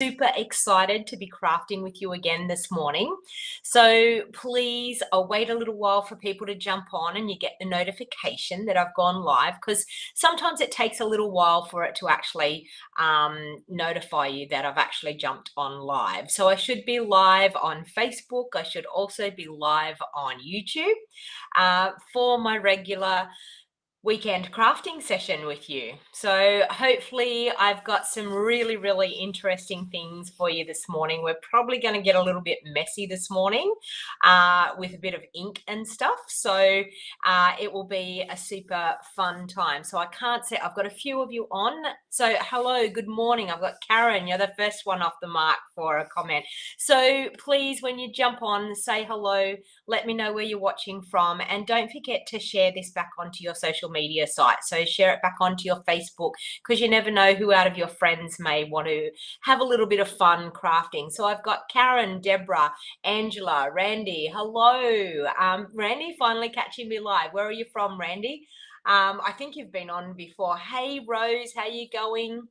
super excited to be crafting with you again this morning. So please, I'll wait a little while for people to jump on and you get the notification that I've gone live, because sometimes it takes a little while for it to actually notify you that I've actually jumped on live. So I should be live on Facebook. I should also be live on YouTube for my regular weekend crafting session with you. So hopefully I've got some really interesting things for you this morning. We're probably going to get a little bit messy this morning with a bit of ink and stuff. So it will be a super fun time. So I can't say, I've got a few of you on. So hello, good morning. I've got Karen. You're the first one off the mark for a comment. So please, when you jump on, say hello. Let me know where you're watching from, and don't forget to share this back onto your social media site. So share it back onto your Facebook, because you never know who out of your friends may want to have a little bit of fun crafting. So I've got Karen, Deborah, Angela, Randy. Hello. Randy finally catching me live. Where are you from, Randy? I think you've been on before. Hey, Rose, how you going?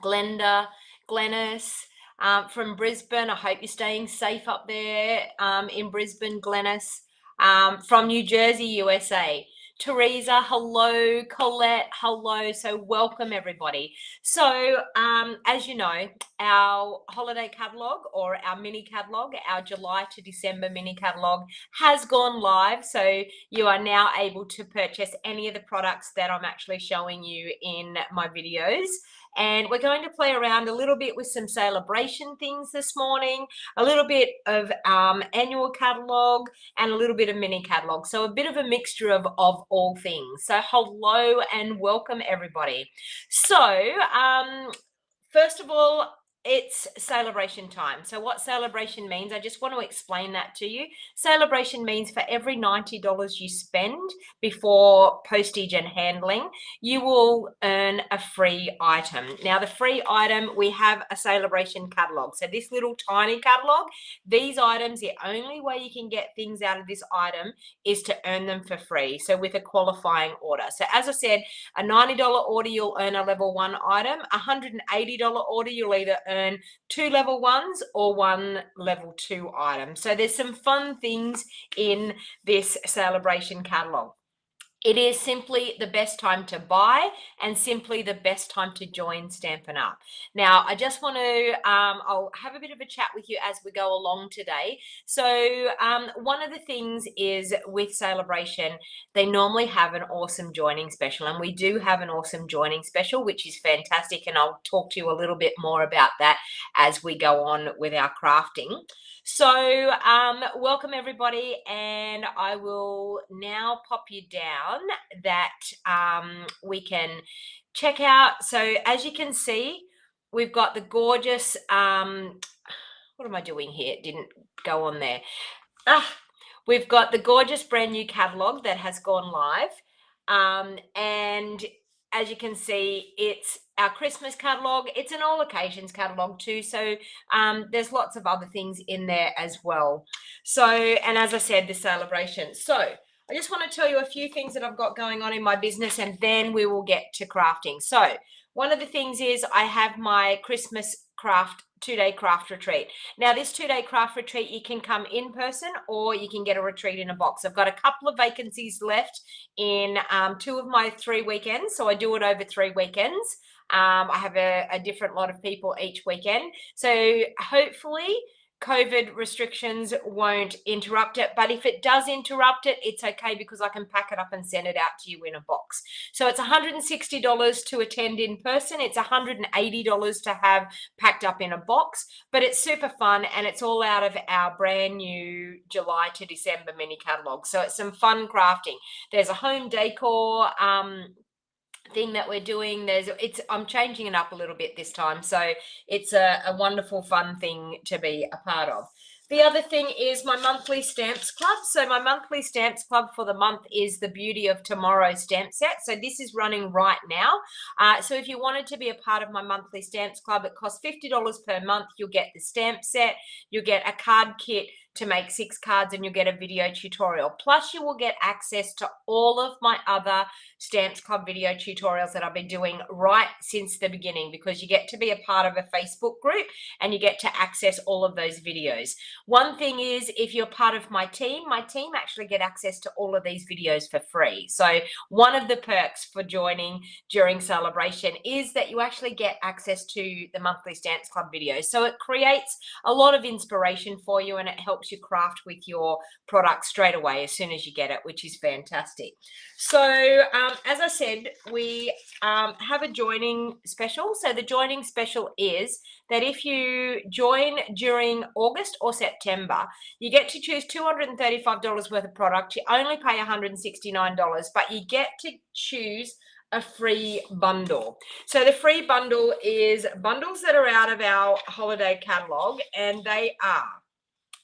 Glenda, Glennis. From Brisbane. I hope you're staying safe up there in Brisbane, Glennis. From New Jersey, USA. Teresa, hello. Colette, hello. So welcome, everybody. So as you know, our holiday catalogue, or our mini catalogue, our July to December mini catalogue has gone live. So you are now able to purchase any of the products that I'm actually showing you in my videos. And we're going to play around a little bit with some Sale-A-Bration things this morning, a little bit of annual catalogue, and a little bit of mini catalogue. So a bit of a mixture of all things. So hello and welcome, everybody. So first of all, it's Sale-A-Bration time. So what Sale-A-Bration means, I just want to explain that to you. Sale-A-Bration means for every $90 you spend before postage and handling, you will earn a free item. Now, the free item, we have a Sale-A-Bration catalog. So this little tiny catalog, these items, the only way you can get things out of this item is to earn them for free. So with a qualifying order. So as I said, a $90 order, you'll earn a level 1 item. A $180 order, you'll either earn 2 level 1s or 1 level 2 item. So there's some fun things in this Sale-A-Bration catalog. It is simply the best time to buy and simply the best time to join Stampin' Up. Now, I just want to, I'll have a bit of a chat with you as we go along today. So one of the things is with Sale-A-Bration, they normally have an awesome joining special, and we do have an awesome joining special, which is fantastic, and I'll talk to you a little bit more about that as we go on with our crafting. So welcome, everybody, and I will now pop you down that we can check out. So as you can see, we've got the gorgeous, what am I doing here? It didn't go on there. We've got the gorgeous brand new catalog that has gone live, and as you can see, it's our Christmas catalog. It's an all occasions catalog too. So there's lots of other things in there as well. So, and as I said, the Sale-A-Bration. So I just want to tell you a few things that I've got going on in my business, and then we will get to crafting. So one of the things is I have my Christmas craft 2-day craft retreat. Now, this 2-day craft retreat, you can come in person or you can get a retreat in a box. I've got a couple of vacancies left in 2 of my 3 weekends. So I do it over 3 weekends. I have a different lot of people each weekend. So hopefully COVID restrictions won't interrupt it, but if it does interrupt it, it's okay, because I can pack it up and send it out to you in a box. So it's $160 to attend in person. It's $180 to have packed up in a box, but it's super fun, and it's all out of our brand new July to December mini catalog. So it's some fun crafting. There's a home decor thing that we're doing. I'm changing it up a little bit this time, so it's a wonderful fun thing to be a part of. The other thing is my monthly stamps club. So my monthly stamps club for the month is the Beauty of Tomorrow stamp set. So this is running right now. So if you wanted to be a part of my monthly stamps club, it costs $50 per month. You'll get the stamp set, you'll get a card kit to make 6 cards, and you'll get a video tutorial. Plus, you will get access to all of my other Stamps Club video tutorials that I've been doing right since the beginning, because you get to be a part of a Facebook group and you get to access all of those videos. One thing is, if you're part of my team actually get access to all of these videos for free. So one of the perks for joining during Sale-A-Bration is that you actually get access to the monthly Stamps Club videos. So it creates a lot of inspiration for you, and it helps you craft with your product straight away as soon as you get it, which is fantastic. So as I said, we have a joining special. So the joining special is that if you join during August or September, you get to choose $235 worth of product. You only pay $169, but you get to choose a free bundle. So the free bundle is bundles that are out of our holiday catalog, and they are,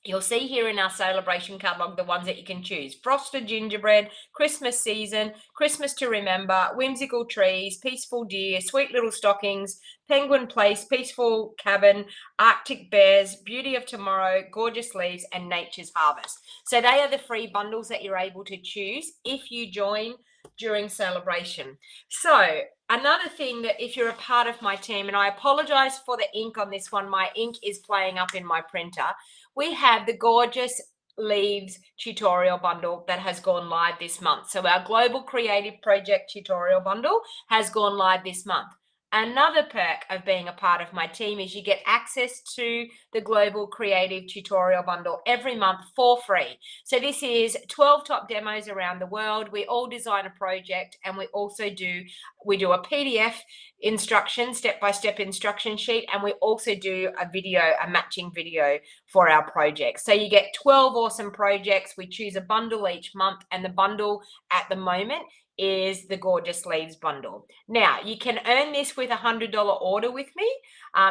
you'll see here in our Sale-A-Bration catalog, the ones that you can choose: Frosted Gingerbread, Christmas Season, Christmas to Remember, Whimsical Trees, Peaceful Deer, Sweet Little Stockings, Penguin Place, Peaceful Cabin, Arctic Bears, Beauty of Tomorrow, Gorgeous Leaves, and Nature's Harvest. So they are the free bundles that you're able to choose if you join during Sale-A-Bration. So another thing, that if you're a part of my team, and I apologize for the ink on this one, my ink is playing up in my printer. We have the Gorgeous Leaves tutorial bundle that has gone live this month. So our Global Creative Project tutorial bundle has gone live this month. Another perk of being a part of my team is you get access to the Global Creative Tutorial Bundle every month for free. So this is 12 top demos around the world. We all design a project, and we also do a PDF instruction, step-by-step instruction sheet, and we also do a matching video for our project. So you get 12 awesome projects. We choose a bundle each month, and the bundle at the moment is the Gorgeous Leaves bundle. Now, you can earn this with a $100 order with me.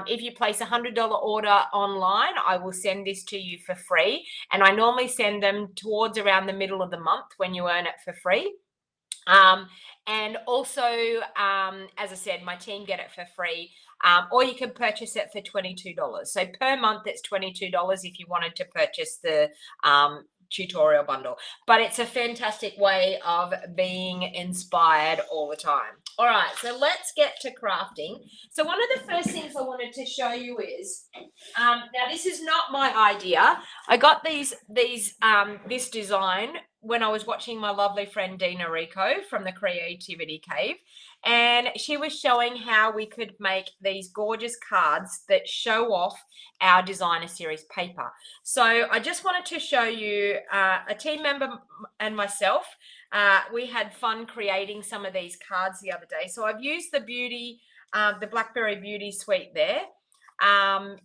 If you place a $100 order online, I will send this to you for free. And I normally send them towards around the middle of the month when you earn it for free. And also, as I said, my team get it for free. Or you can purchase it for $22. So per month, it's $22 if you wanted to purchase the tutorial bundle. But it's a fantastic way of being inspired all the time. All right, so let's get to crafting. So one of the first things I wanted to show you is, now this is not my idea. I got this design when I was watching my lovely friend Donna from the Creativity Cave, and she was showing how we could make these gorgeous cards that show off our designer series paper. So I just wanted to show you a team member and myself. We had fun creating some of these cards the other day. So I've used the Blackberry Beauty Suite there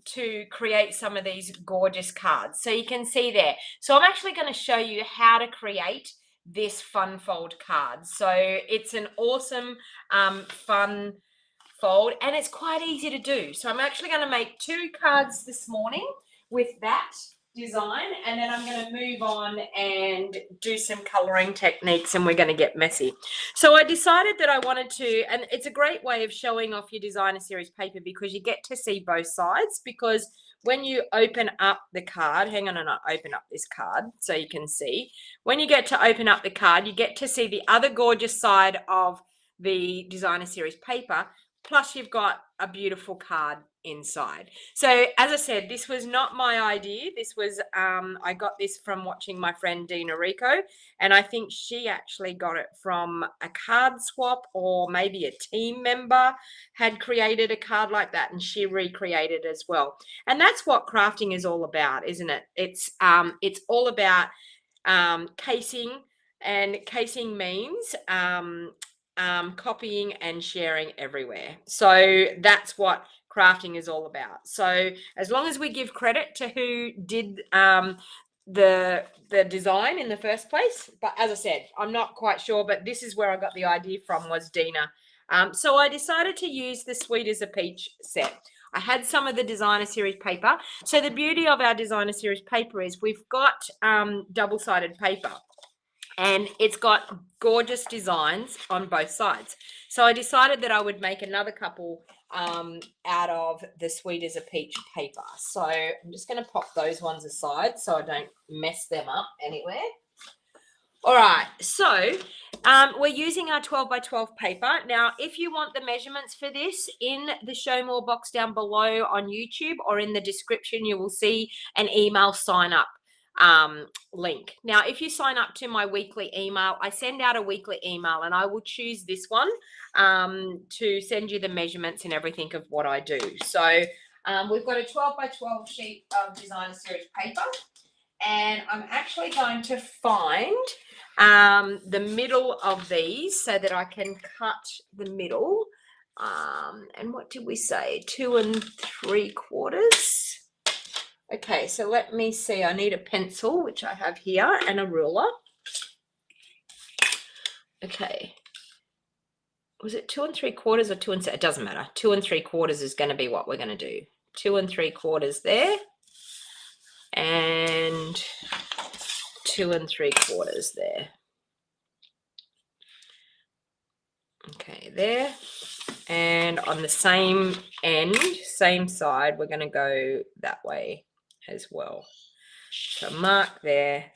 to create some of these gorgeous cards. So you can see there. So I'm actually going to show you how to create this fun fold card. So it's an awesome fun fold, and it's quite easy to do. So I'm actually going to make 2 cards this morning with that design, and then I'm going to move on and do some coloring techniques, and we're going to get messy. So I decided that I wanted to, and it's a great way of showing off your designer series paper because you get to see both sides. Because when you open up the card, hang on, and I open up this card so you can see. When you get to open up the card, you get to see the other gorgeous side of the designer series paper, plus you've got a beautiful card inside. So as I said, this was not my idea. This was I got this from watching my friend Donna, and I think she actually got it from a card swap, or maybe a team member had created a card like that and she recreated as well. And that's what crafting is all about, isn't it? It's all about casing, and casing means copying and sharing everywhere. So that's what crafting is all about. So as long as we give credit to who did the design in the first place. But as I said, I'm not quite sure, but this is where I got the idea from, was Donna. So I decided to use the Sweet as a Peach set. I had some of the designer series paper. So the beauty of our designer series paper is we've got double-sided paper, and it's got gorgeous designs on both sides. So I decided that I would make another couple out of the Sweet as a Peach paper. So I'm just going to pop those ones aside so I don't mess them up anywhere. All right, so we're using our 12 by 12 paper. Now, if you want the measurements for this, in the show more box down below on YouTube or in the description, you will see an email sign up link. Now, if you sign up to my weekly email, I send out a weekly email and I will choose this one to send you the measurements and everything of what I do. So we've got a 12 by 12 sheet of designer series paper, and I'm actually going to find the middle of these so that I can cut the middle. And what did we say? 2 3/4. Okay, so let me see. I need a pencil, which I have here, and a ruler. Okay. Was it 2 3/4 or 2 and... It doesn't matter. 2 3/4 is going to be what we're going to do. 2 3/4 there. And 2 3/4 there. Okay, there. And on the same end, same side, we're going to go that way as well. So mark there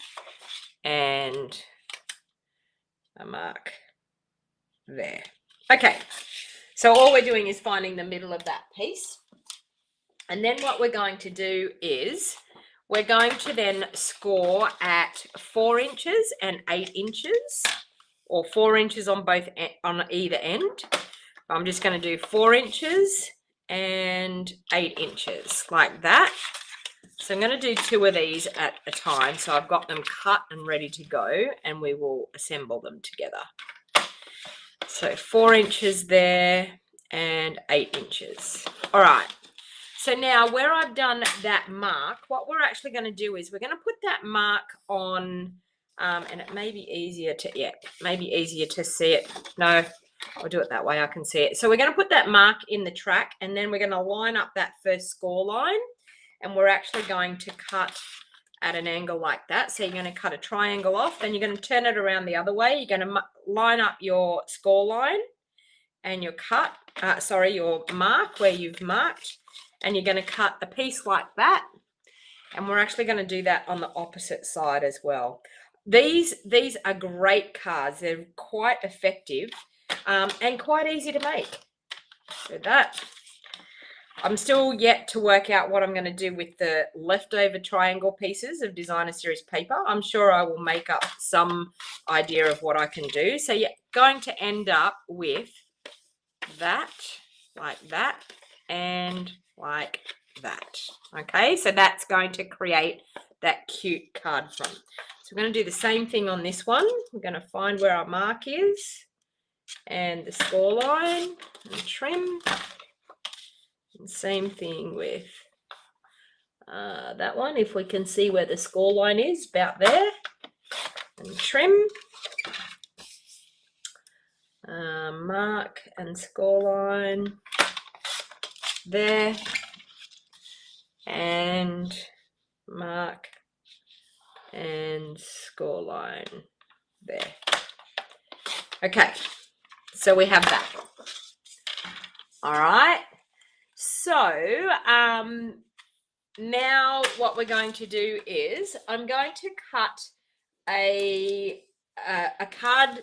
and a mark there. Okay, so all we're doing is finding the middle of that piece. And then what we're going to do is we're going to then score at 4 inches and 8 inches, or 4 inches on both on either end. I'm just going to do 4 inches and 8 inches like that. So I'm going to do 2 of these at a time. So I've got them cut and ready to go, and we will assemble them together. So 4 inches there and 8 inches. All right. So now where I've done that mark, what we're actually going to do is we're going to put that mark on, and it may be easier to, maybe easier to see it. No, I'll do it that way. I can see it. So we're going to put that mark in the track, and then we're going to line up that first score line, and we're actually going to cut at an angle like that. So you're going to cut a triangle off, then you're going to turn it around the other way. You're going to line up your score line and your cut, your mark where you've marked, and you're going to cut a piece like that. And we're actually going to do that on the opposite side as well. These are great cards. They're quite effective and quite easy to make. So that, I'm still yet to work out what I'm going to do with the leftover triangle pieces of designer series paper. I'm sure I will make up some idea of what I can do. So you're going to end up with that, like that, and like that. Okay, so that's going to create that cute card front. So we're going to do the same thing on this one. We're going to find where our mark is and the score line and trim. And same thing with that one, if we can see where the score line is, about there, and trim. Mark and score line there, and mark and score line there. Okay, so we have that. All right, so now what we're going to do is I'm going to cut a card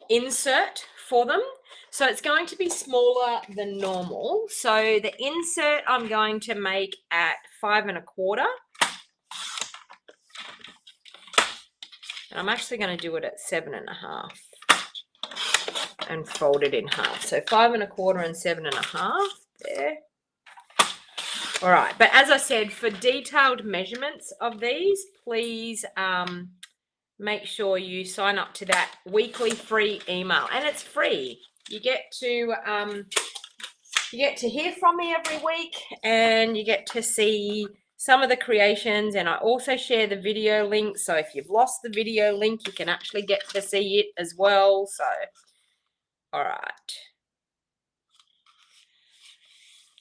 insert for them. So it's going to be smaller than normal. So the insert I'm going to make at 5 1/4. And I'm actually going to do it at 7 1/2 and fold it in half. So 5 1/4 and 7 1/2 there. All right. But as I said, for detailed measurements of these, please make sure you sign up to that weekly free email, and it's free. You get to hear from me every week, and you get to see some of the creations, and I also share the video link. So if you've lost the video link, you can actually get to see it as well. So, all right.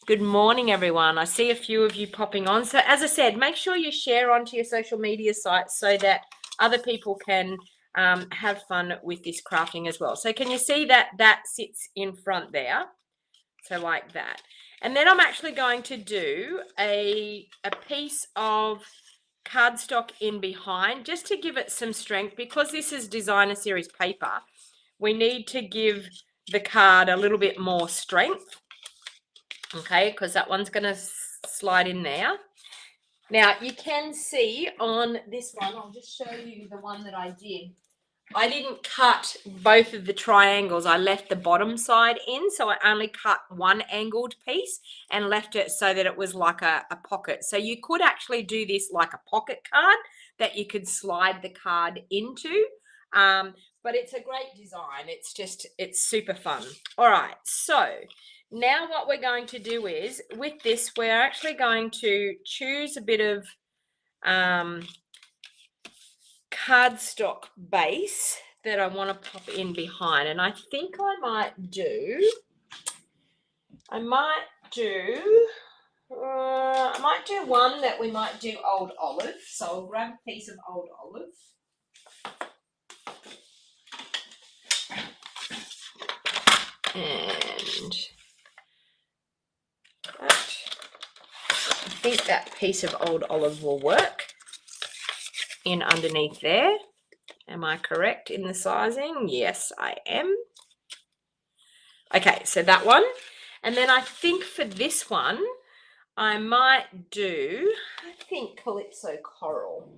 Good morning, everyone. I see a few of you popping on. So as I said, make sure you share onto your social media sites so that other people can have fun with this crafting as well. So can you see that that sits in front there? So like that. And then I'm actually going to do a piece of cardstock in behind just to give it some strength, because this is designer series paper. We need to give the card a little bit more strength. Okay, because that one's going to slide in there. Now you can see on this one, I'll just show you the one that I did. I didn't cut both of the triangles. I left the bottom side in, so I only cut one angled piece and left it so that it was like a pocket. So you could actually do this like a pocket card that you could slide the card into. But it's a great design. It's super fun. All right, so now what we're going to do is, with this, we're actually going to choose a bit of cardstock base that I want to pop in behind, and I think I might do one that we might do old olive. So I'll grab a piece of old olive. And that, I think that piece of old olive will work in underneath there. Am I correct in the sizing? Yes, I am. Okay, so that one. And then I think for this one, I might do, I think Calypso Coral.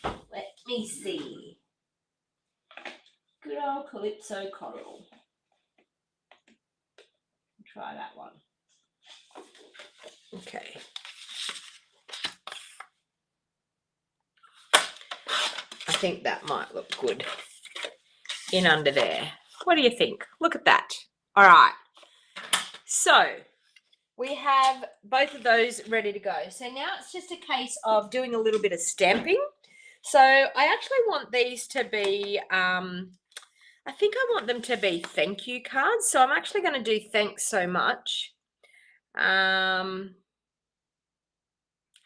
Let me see. Good old Calypso Coral. Try that one. Okay. I think that might look good in under there. What do you think? Look at that. All right. So we have both of those ready to go. So now it's just a case of doing a little bit of stamping. So I actually want these to be, I think I want them to be thank you cards. So I'm actually going to do thanks so much.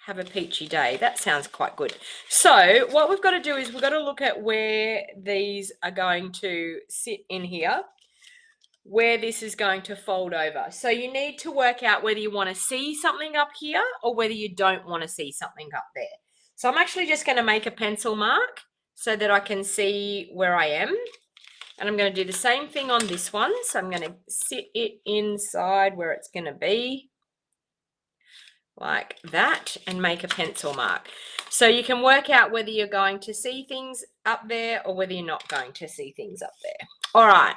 Have a peachy day. That sounds quite good. So what we've got to do is we've got to look at where these are going to sit in here, where this is going to fold over. So you need to work out whether you want to see something up here or whether you don't want to see something up there. So I'm actually just going to make a pencil mark so that I can see where I am. And I'm going to do the same thing on this one. So I'm going to sit it inside where it's going to be, like that, and make a pencil mark. So you can work out whether you're going to see things up there or whether you're not going to see things up there. All right.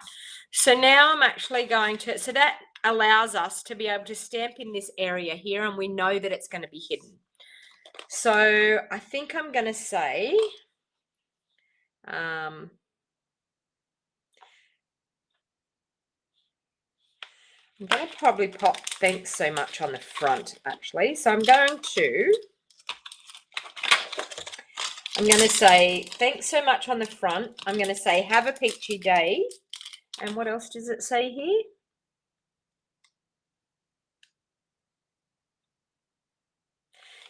So now I'm actually going to, so that allows us to be able to stamp in this area here, and we know that it's going to be hidden. So I think I'm going to say, I'm going to probably pop thanks so much on the front, actually. So I'm going to say thanks so much on the front. I'm going to say have a peachy day. And what else does it say here?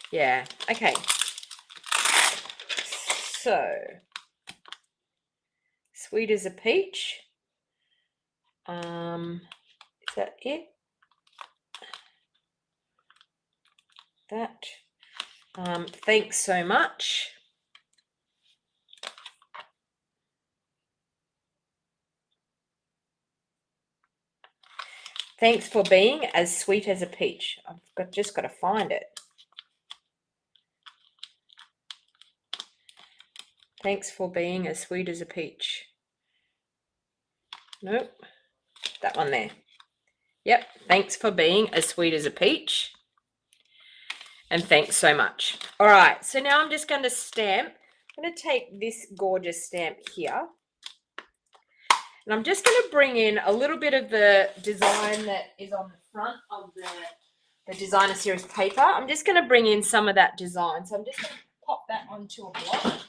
Yeah, okay. So, sweet as a peach. Is that it? That. Thanks so much. Thanks for being as sweet as a peach. I've just got to find it. Thanks for being as sweet as a peach. Nope. That one there. Yep. Thanks for being as sweet as a peach. And thanks so much. All right. So now I'm just going to stamp. I'm going to take this gorgeous stamp here. And I'm just going to bring in a little bit of the design that is on the front of the designer series paper. I'm just going to bring in some of that design. So I'm just going to pop that onto a block.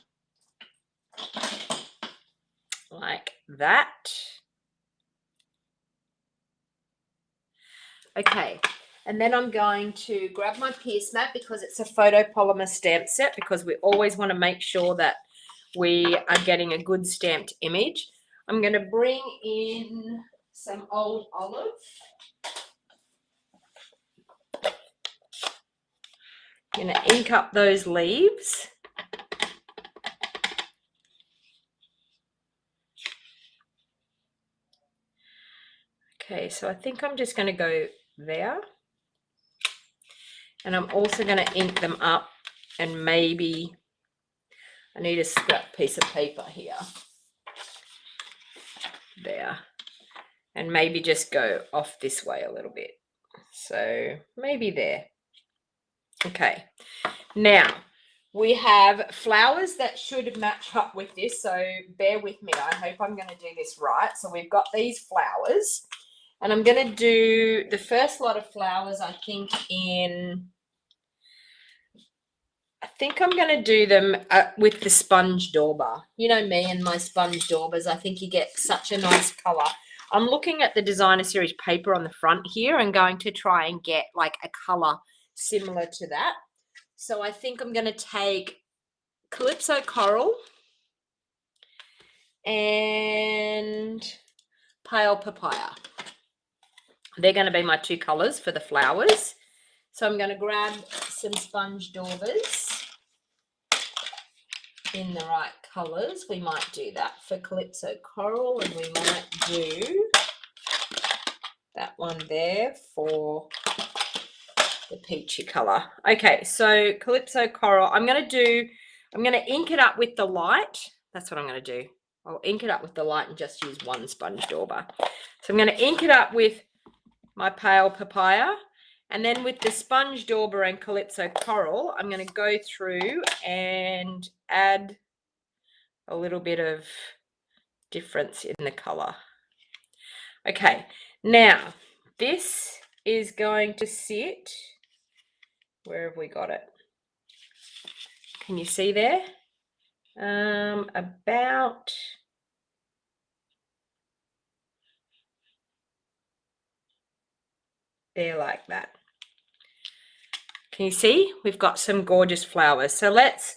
Like that. Okay. And then I'm going to grab my Pierce mat because it's a photopolymer stamp set, because we always want to make sure that we are getting a good stamped image. I'm going to bring in some old olive. I'm going to ink up those leaves. Okay, so I think I'm just going to go there. And I'm also going to ink them up, and maybe I need a scrap piece of paper here. There. And maybe just go off this way a little bit. So maybe there. Okay. Now, we have flowers that should match up with this, so bear with me. I hope I'm going to do this right. So we've got these flowers, and I'm going to do the first lot of flowers, I think I'm going to do them with the sponge dauber. You know me and my sponge daubers. I think you get such a nice colour. I'm looking at the designer series paper on the front here and going to try and get like a colour similar to that. So I think I'm going to take Calypso Coral and Pale Papaya. They're going to be my two colours for the flowers. So I'm going to grab some sponge daubers in the right colours. We might do that for Calypso Coral, and we might do that one there for the peachy colour. Okay, so Calypso Coral, I'm going to ink it up with the light. That's what I'm going to do. I'll ink it up with the light and just use one sponge dauber. So I'm going to ink it up with my Pale Papaya, and then with the sponge dauber and Calypso Coral, I'm going to go through and add a little bit of difference in the colour. Okay, now this is going to sit, where have we got it? Can you see there? About there, like that. Can you see? We've got some gorgeous flowers. So let's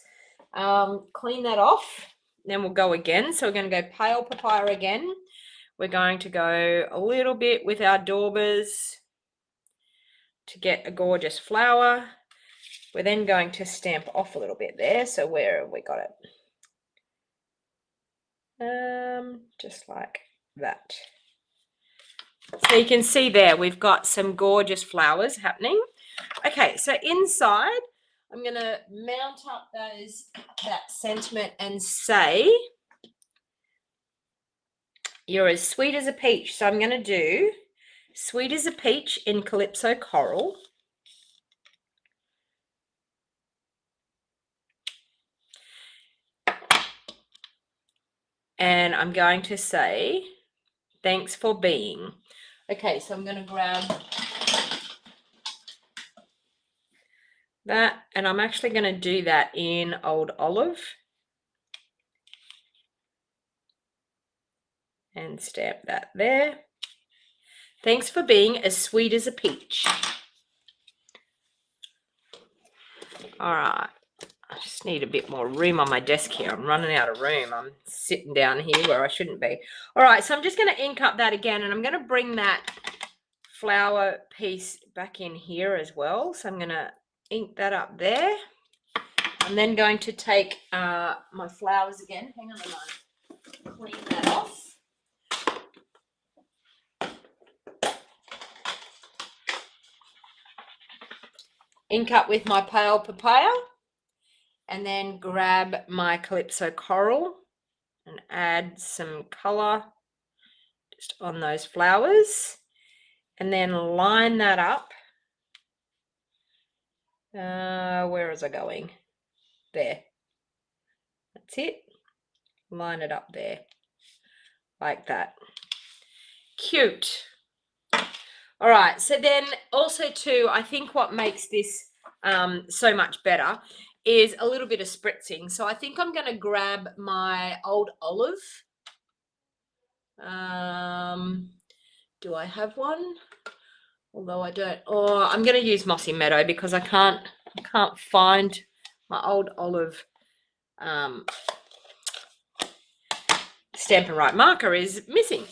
clean that off. Then we'll go again. So we're going to go Pale Papaya again. We're going to go a little bit with our daubers to get a gorgeous flower. We're then going to stamp off a little bit there. So where have we got it? Just like that. So you can see there, we've got some gorgeous flowers happening. Okay, so inside, I'm going to mount up that sentiment and say, you're as sweet as a peach. So I'm going to do Sweet as a Peach in Calypso Coral. And I'm going to say, thanks for being. Okay, so I'm going to grab that, and I'm actually going to do that in Old Olive and stamp that there. Thanks for being as sweet as a peach. All right, I just need a bit more room on my desk here. I'm running out of room. I'm sitting down here where I shouldn't be. All right, so I'm just going to ink up that again, and I'm going to bring that flower piece back in here as well. So I'm going to ink that up there. I'm then going to take my flowers again. Hang on a moment. Clean that off. Ink up with my Pale Papaya, and then grab my Calypso Coral and add some colour just on those flowers, and then line that up. Where was I going? There. That's it. Line it up there like that. Cute. All right, so then also too, I think what makes this so much better is a little bit of spritzing. So I think I'm going to grab my Old Olive. Do I have one? Although I don't. Oh, I'm going to use Mossy Meadow because I can't find my Old Olive Stampin' Right marker is missing.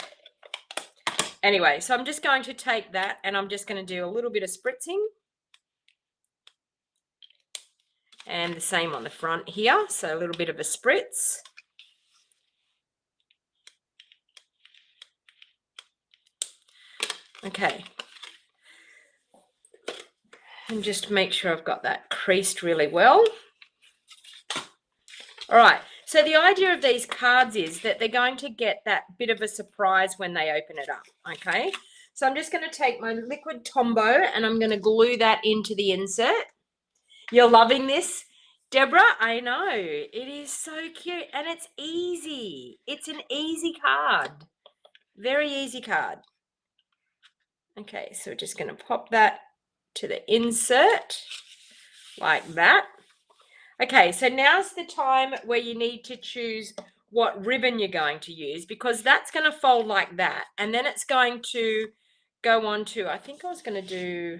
Anyway, so I'm just going to take that and I'm just going to do a little bit of spritzing. And the same on the front here. So a little bit of a spritz. Okay. And just make sure I've got that creased really well. All right. So the idea of these cards is that they're going to get that bit of a surprise when they open it up. Okay. So I'm just going to take my liquid Tombow and I'm going to glue that into the insert. You're loving this, Deborah? I know. It is so cute and it's easy. It's an easy card. Very easy card. Okay, so we're just going to pop that to the insert like that. Okay, so now's the time where you need to choose what ribbon you're going to use, because that's going to fold like that. And then it's going to go on to, I think I was going to do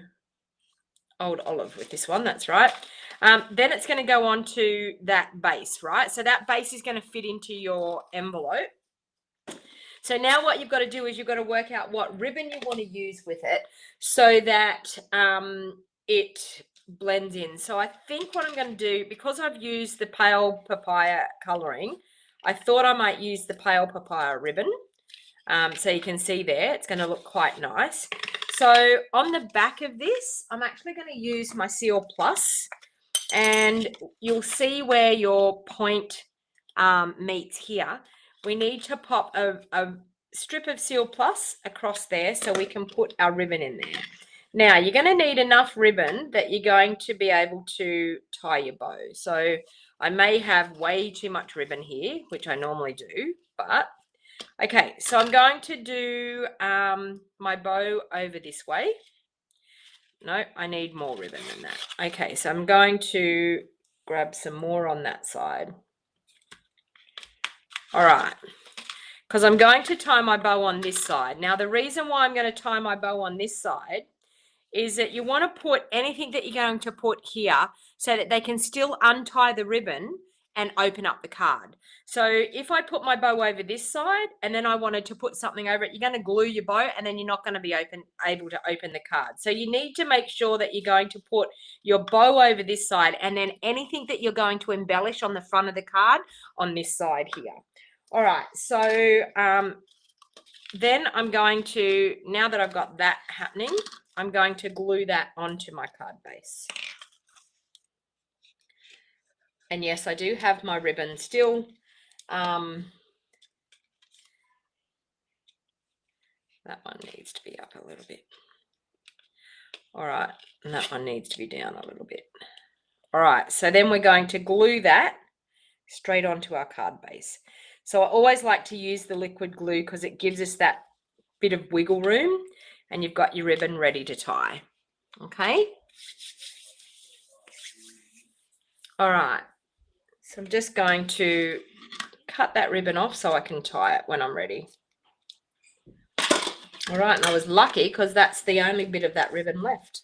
Old Olive with this one. That's right. Then it's going to go on to that base, right? So that base is going to fit into your envelope. So now what you've got to do is you've got to work out what ribbon you want to use with it so that it blends in. So I think what I'm going to do, because I've used the pale papaya coloring, I thought I might use the pale papaya ribbon. So you can see there, it's going to look quite nice. So on the back of this, I'm actually going to use my Seal Plus, and you'll see where your point meets here. We need to pop a strip of Seal Plus across there so we can put our ribbon in there. Now, you're going to need enough ribbon that you're going to be able to tie your bow. So I may have way too much ribbon here, which I normally do, but okay, so I'm going to do my bow over this way. No, I need more ribbon than that. Okay, so I'm going to grab some more on that side. All right, because I'm going to tie my bow on this side. Now, the reason why I'm going to tie my bow on this side is that you want to put anything that you're going to put here so that they can still untie the ribbon and open up the card. So if I put my bow over this side and then I wanted to put something over it, you're going to glue your bow and then you're not going to be able to open the card. So you need to make sure that you're going to put your bow over this side and then anything that you're going to embellish on the front of the card on this side here. All right, so then I'm going to, now that I've got that happening, I'm going to glue that onto my card base. And yes, I do have my ribbon still. That one needs to be up a little bit. All right, and that one needs to be down a little bit. All right, so then we're going to glue that straight onto our card base. So I always like to use the liquid glue because it gives us that bit of wiggle room, and you've got your ribbon ready to tie. Okay. All right. So I'm just going to cut that ribbon off so I can tie it when I'm ready. All right, and I was lucky because that's the only bit of that ribbon left.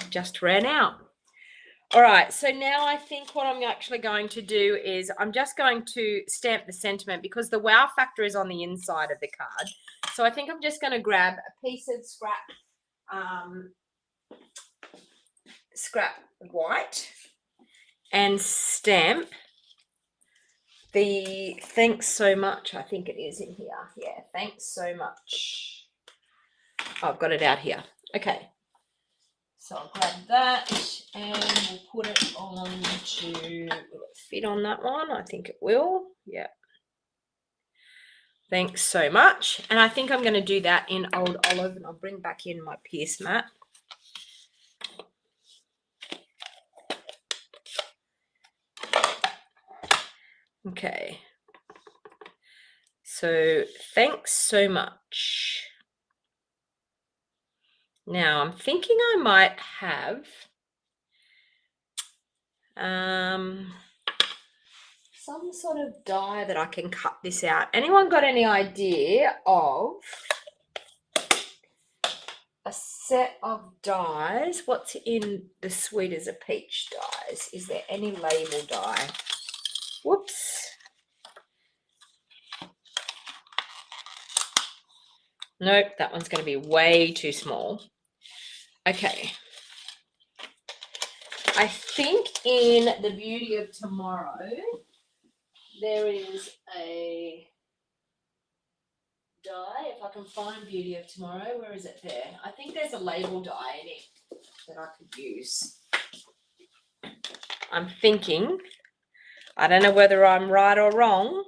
Just ran out. All right, so now I think what I'm actually going to do is I'm just going to stamp the sentiment because the wow factor is on the inside of the card. So I think I'm just going to grab a piece of scrap white and stamp the thanks so much. I think it is in here. Yeah, thanks so much. Oh, I've got it out here. Okay. So I'll grab that and we'll put it on to, will it fit on that one? I think it will. Yeah. Thanks so much. And I think I'm going to do that in Old Olive, and I'll bring back in my Pierce mat. Okay. So thanks so much. Now I'm thinking I might have some sort of die that I can cut this out. Anyone got any idea of a set of dies? What's in the Sweet as a Peach dies? Is there any label die? Whoops. Nope, that one's going to be way too small. Okay. I think in the Beauty of Tomorrow, there is a die. If I can find Beauty of Tomorrow, where is it there? I think there's a label die in it that I could use. I'm thinking, I don't know whether I'm right or wrong.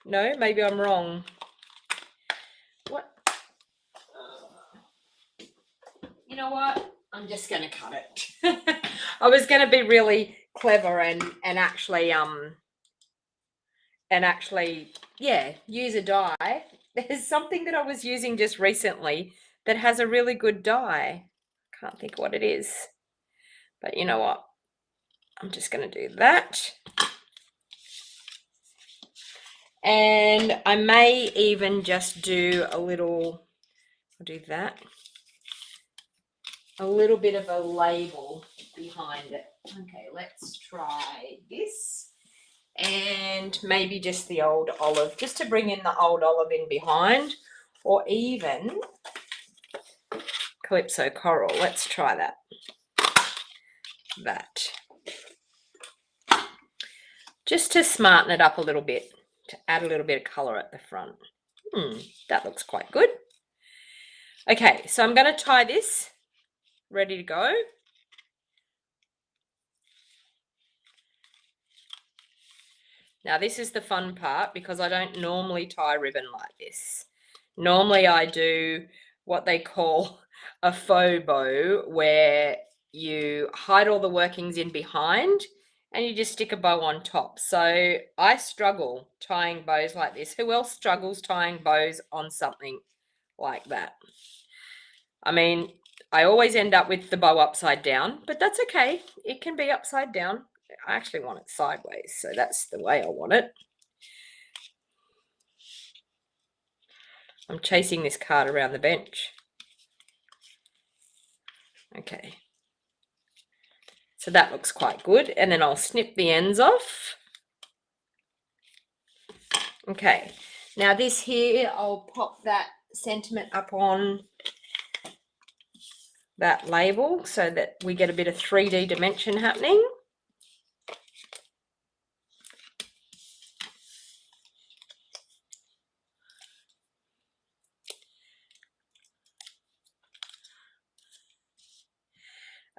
No, maybe I'm wrong. What? You know what? I'm just going to cut it. I was going to be really clever and actually yeah, use a die. There's something that I was using just recently that has a really good die. Can't think what it is. But you know what? I'm just going to do that. And I may even just do a little, I'll do that. A little bit of a label behind it. Okay, let's try this. And maybe just the old olive, just to bring in the old olive in behind, or even Calypso Coral. Let's try that. Just to smarten it up a little bit, to add a little bit of colour at the front. That looks quite good. Okay, so I'm going to tie this, ready to go. Now this is the fun part because I don't normally tie ribbon like this. Normally I do what they call a faux bow, where you hide all the workings in behind and you just stick a bow on top. So I struggle tying bows like this. Who else struggles tying bows on something like that? I mean, I always end up with the bow upside down, but that's okay. It can be upside down. I actually want it sideways, so that's the way I want it. I'm chasing this card around the bench. Okay. So that looks quite good. And then I'll snip the ends off. Okay. Now this here, I'll pop that sentiment up on that label so that we get a bit of 3D dimension happening.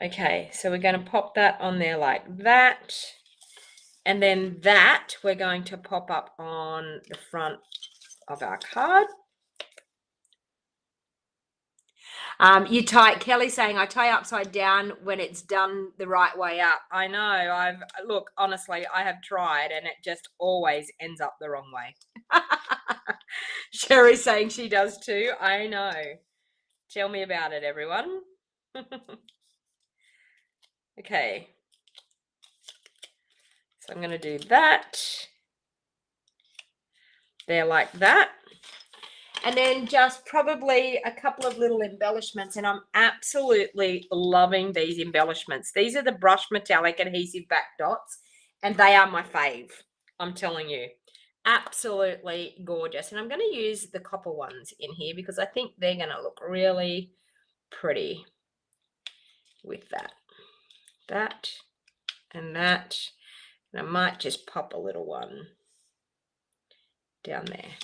Okay, so we're going to pop that on there like that. And then that we're going to pop up on the front of our card. You tie, Kelly's saying, I tie upside down when it's done the right way up. I know, look, honestly, I have tried and it just always ends up the wrong way. Sherry's saying she does too. I know. Tell me about it, everyone. Okay. So I'm going to do that. There like that. And then just probably a couple of little embellishments. And I'm absolutely loving these embellishments. These are the Brush Metallic Adhesive Back Dots. And they are my fave. I'm telling you. Absolutely gorgeous. And I'm going to use the copper ones in here because I think they're going to look really pretty with that. That and that. And I might just pop a little one down there.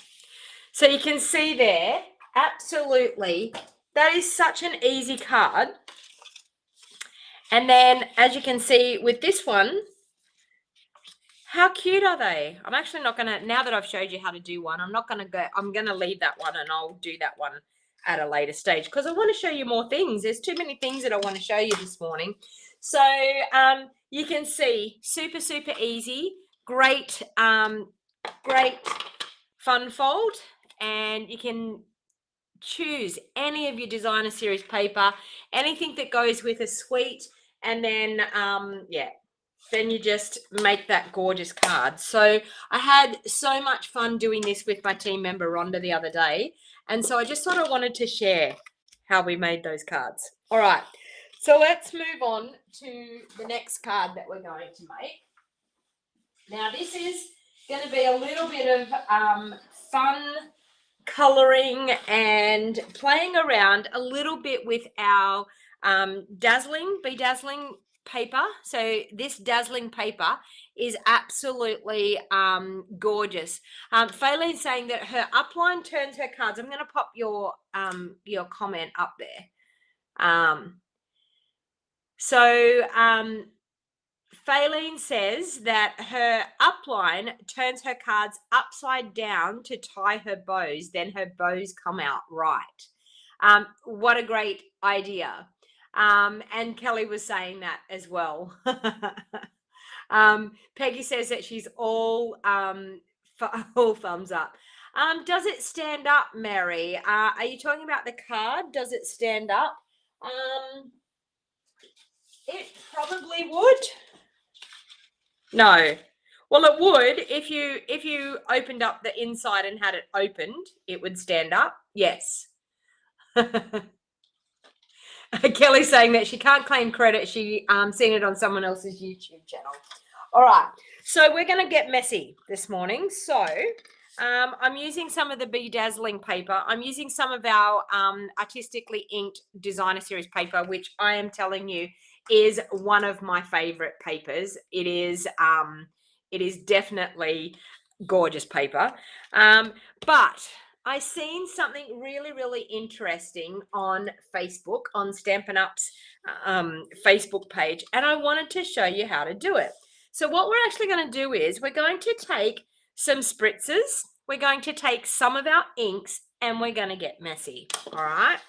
So you can see there, absolutely, that is such an easy card. And then, as you can see with this one, how cute are they? I'm actually not going to, now that I've showed you how to do one, I'm not going to go, I'm going to leave that one and I'll do that one at a later stage because I want to show you more things. There's too many things that I want to show you this morning. So you can see, super, super easy, great, great fun fold. And you can choose any of your designer series paper, anything that goes with a suite, and then yeah, then you just make that gorgeous card. So I had so much fun doing this with my team member Rhonda the other day, and so I just sort of wanted to share how we made those cards. All right, so let's move on to the next card that we're going to make. Now this is going to be a little bit of fun coloring and playing around a little bit with our bedazzling paper, so this dazzling paper is absolutely gorgeous. Faylene's saying that her upline turns her cards. I'm going to pop your comment up there. Faylene says that her upline turns her cards upside down to tie her bows, then her bows come out right. What a great idea. And Kelly was saying that as well. Peggy says that she's all thumbs up. Does it stand up, Mary? Are you talking about the card? Does it stand up? It probably would. No. Well, it would if you opened up the inside and had it opened, it would stand up. Yes. Kelly's saying that she can't claim credit. She seen it on someone else's YouTube channel. All right. So we're going to get messy this morning. So I'm using some of the Bedazzling paper. I'm using some of our artistically inked designer series paper, which I am telling you is one of my favorite papers. It is definitely gorgeous paper. But I seen something really, really interesting on Facebook, on Stampin' Up's Facebook page, and I wanted to show you how to do it. So what we're actually going to do is we're going to take some spritzers, we're going to take some of our inks, and we're going to get messy. All right.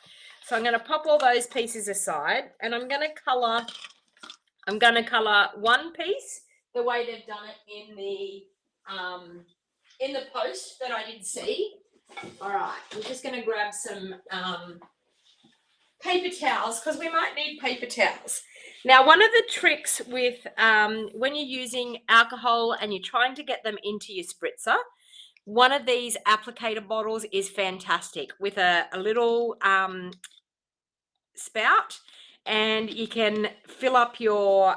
So I'm going to pop all those pieces aside, and I'm going to color one piece the way they've done it in the post that I did see. All right, we're just going to grab some paper towels because we might need paper towels. Now, one of the tricks with when you're using alcohol and you're trying to get them into your spritzer, one of these applicator bottles is fantastic with a little spout, and you can fill up your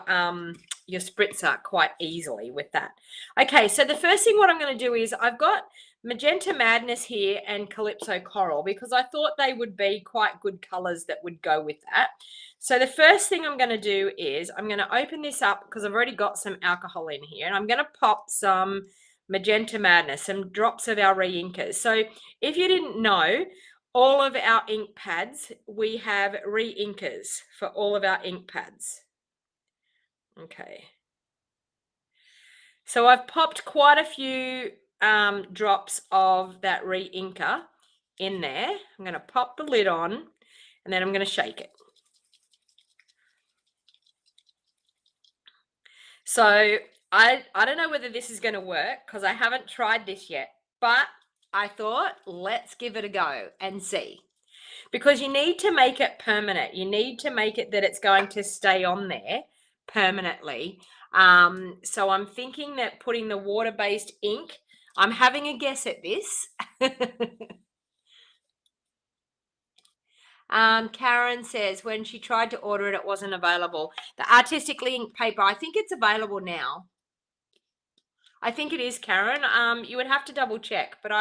spritzer quite easily with that. Okay, so the first thing what I'm going to do is I've got Magenta Madness here and Calypso Coral because I thought they would be quite good colors that would go with that. So the first thing I'm going to do is I'm going to open this up because I've already got some alcohol in here, and I'm going to pop some Magenta Madness, some drops of our re-inkers. So if you didn't know, all of our ink pads, we have re-inkers for all of our ink pads. Okay. So I've popped quite a few drops of that re-inker in there. I'm going to pop the lid on, and then I'm going to shake it. So I don't know whether this is going to work because I haven't tried this yet, but I thought let's give it a go and see. Because you need to make it permanent. You need to make it that it's going to stay on there permanently. So I'm thinking that putting the water-based ink, I'm having a guess at this. Karen says when she tried to order it, it wasn't available. The artistically inked paper, I think it's available now. I think it is, Karen. You would have to double check, but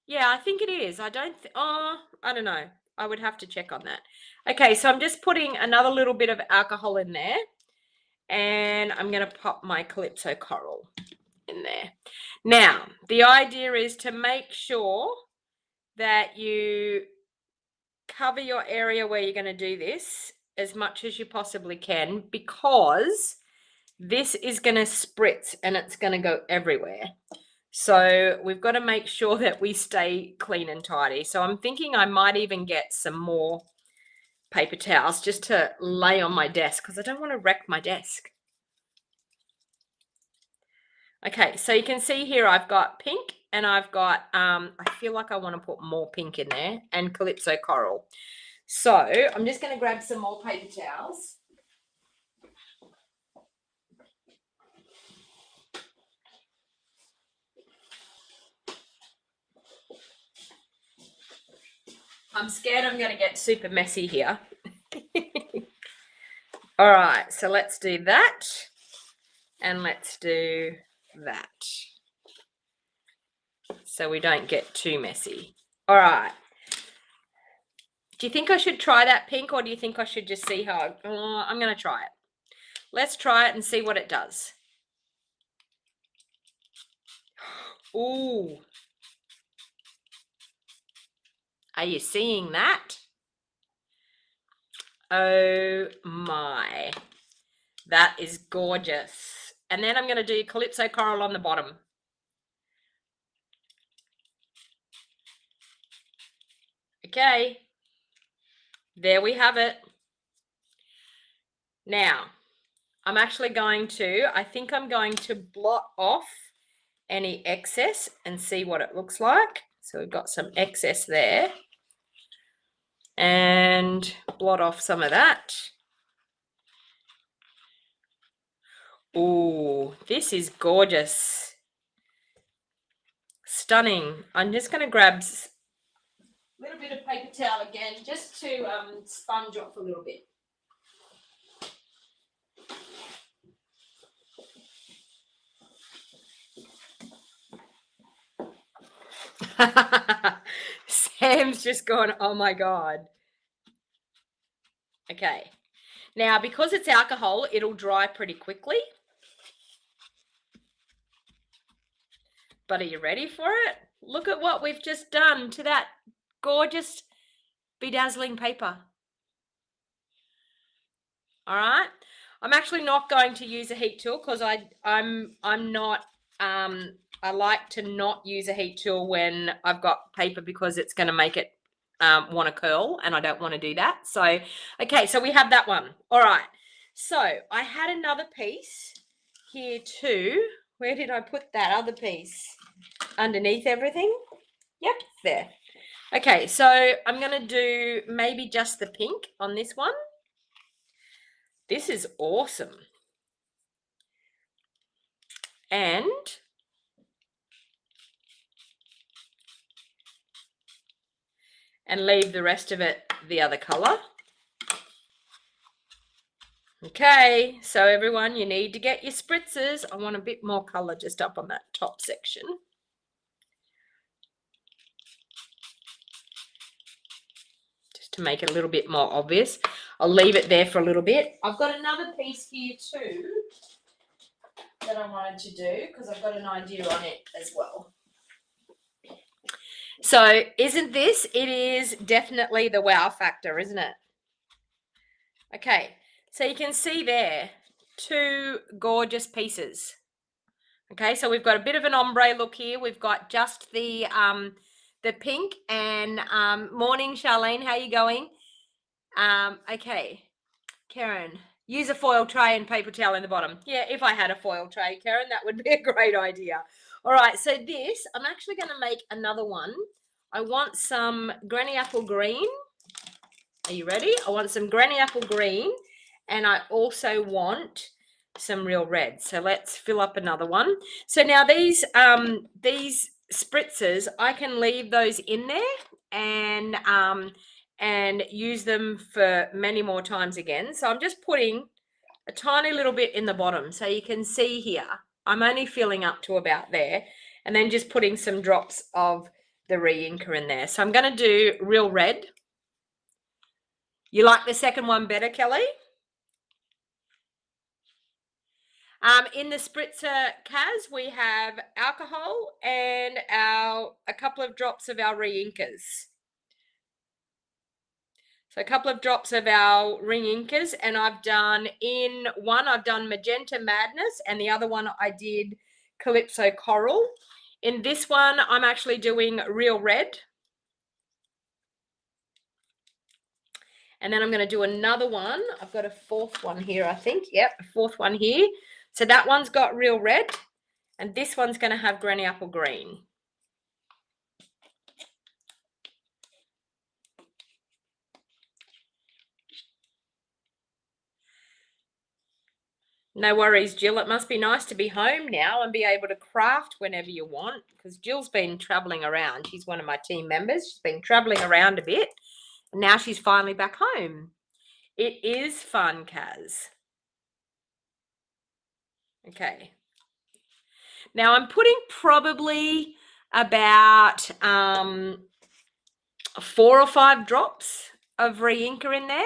yeah, I think it is. I don't know. I would have to check on that. Okay, so I'm just putting another little bit of alcohol in there, and I'm going to pop my Calypso Coral in there. Now, the idea is to make sure that you cover your area where you're going to do this as much as you possibly can, because this is going to spritz and it's going to go everywhere. So we've got to make sure that we stay clean and tidy. So I'm thinking I might even get some more paper towels just to lay on my desk because I don't want to wreck my desk. Okay, so you can see here I've got pink and I've got, I feel like I want to put more pink in there, and Calypso Coral. So I'm just going to grab some more paper towels. I'm scared I'm going to get super messy here. All right, so let's do that, and let's do that, so we don't get too messy. All right. Do you think I should try that pink, or do you think I should just see how? I'm going to try it. Let's try it and see what it does. Ooh. Are you seeing that? Oh my. That is gorgeous. And then I'm going to do Calypso Coral on the bottom. Okay. There we have it. Now, I'm actually going to, I think I'm going to blot off any excess and see what it looks like. So we've got some excess there. And blot off some of that. Ooh, this is gorgeous. Stunning. I'm just going to grab a little bit of paper towel again, just to sponge off a little bit. Sam's just gone, oh my God. Okay. Now, because it's alcohol, it'll dry pretty quickly. But are you ready for it? Look at what we've just done to that gorgeous bedazzling paper. All right. I'm actually not going to use a heat tool because I'm not I like to not use a heat tool when I've got paper, because it's going to make it want to curl, and I don't want to do that. So, okay, so we have that one. All right. So I had another piece here too. Where did I put that other piece? Underneath everything? Yep, there. Okay, so I'm going to do maybe just the pink on this one. This is awesome. And leave the rest of it the other color. Okay, so everyone, you need to get your spritzers. I want a bit more color just up on that top section. Just to make it a little bit more obvious. I'll leave it there for a little bit. I've got another piece here too that I wanted to do, because I've got an idea on it as well. So isn't this, it is definitely the wow factor, isn't it? Okay, so you can see there, two gorgeous pieces. Okay, so we've got a bit of an ombre look here. We've got just the pink, and morning, Charlene, how are you going? Okay, Karen, use a foil tray and paper towel in the bottom. Yeah, if I had a foil tray, Karen, that would be a great idea. All right, so this, I'm actually going to make another one. I want some granny apple green. Are you ready? I want some granny apple green, and I also want some real red. So let's fill up another one. So now these spritzers, I can leave those in there and use them for many more times again. So I'm just putting a tiny little bit in the bottom. So you can see here, I'm only filling up to about there, and then just putting some drops of the re-inker in there. So I'm going to do real red. You like the second one better, Kelly? In the spritzer, Kaz, we have alcohol and a couple of drops of our re-inkers. So a couple of drops of our re-inkers, and I've done in one, I've done Magenta Madness, and the other one I did Calypso Coral. In this one, I'm actually doing real red. And then I'm going to do another one. I've got a fourth one here, I think. Yep, a fourth one here. So that one's got real red, and this one's going to have granny apple green. No worries, Jill. It must be nice to be home now and be able to craft whenever you want, because Jill's been traveling around. She's one of my team members. She's been traveling around a bit, and now she's finally back home. It is fun, Kaz. Okay. Now I'm putting probably about 4 or 5 drops of re-inker in there.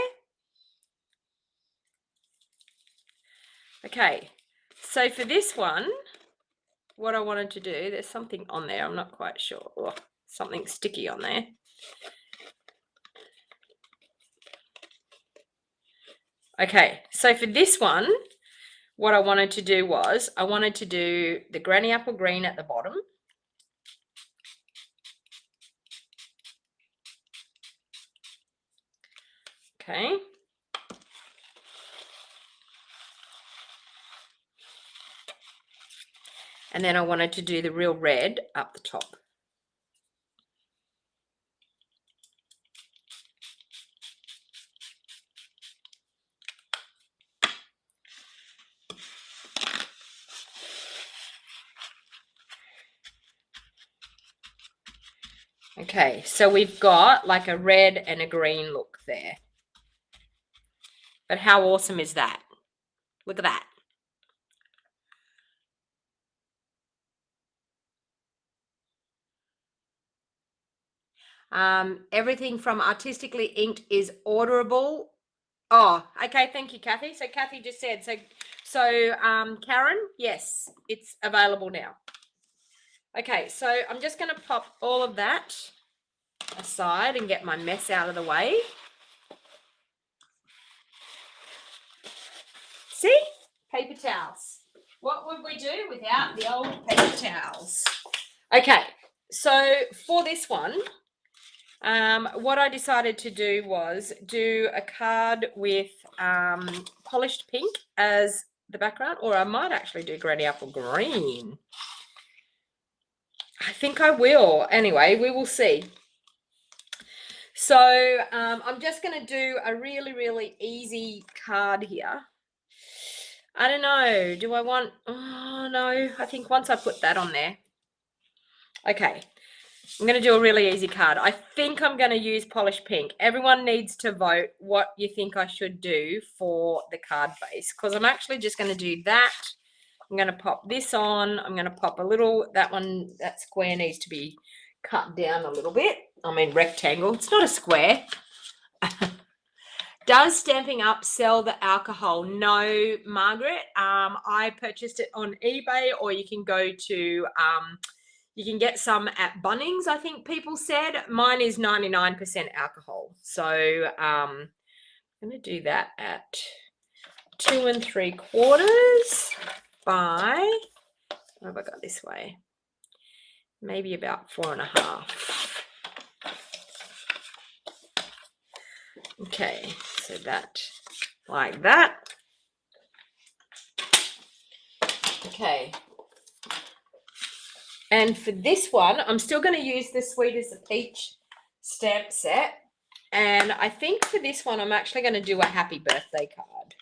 Okay, so for this one, what I wanted to do, there's something on there, I'm not quite sure. Oh, something sticky on there. Okay, so for this one, what I wanted to do was, I wanted to do the granny apple green at the bottom. Okay. And then I wanted to do the real red up the top. Okay, so we've got like a red and a green look there. But how awesome is that? Look at that. Everything from Artistically Inked is orderable. Oh, okay. Thank you, Kathy. So Kathy just said, so Karen, yes, it's available now. Okay, so I'm just going to pop all of that aside and get my mess out of the way. See? Paper towels. What would we do without the old paper towels? Okay, so for this one, what I decided to do was do a card with polished pink as the background, or I might actually do granny apple green. I think I will. Anyway, we will see. So I'm just going to do a really, really easy card here. I don't know. Do I want... Oh, no. I think once I put that on there. Okay. I'm going to do a really easy card. I think I'm going to use polished pink. Everyone needs to vote what you think I should do for the card base, because I'm actually just going to do that. I'm going to pop this on. I'm going to pop a little... That one, that square needs to be cut down a little bit. I mean, rectangle. It's not a square. Does Stampin' Up sell the alcohol? No, Margaret. I purchased it on eBay, or you can go to, you can get some at Bunnings, I think people said. Mine is 99% alcohol. So I'm going to do that at 2 3/4 by, what have I got this way? Maybe about 4 1/2. Okay, so that, like that. Okay. And for this one, I'm still going to use the Sweet as a Peach stamp set. And I think for this one, I'm actually going to do a happy birthday card.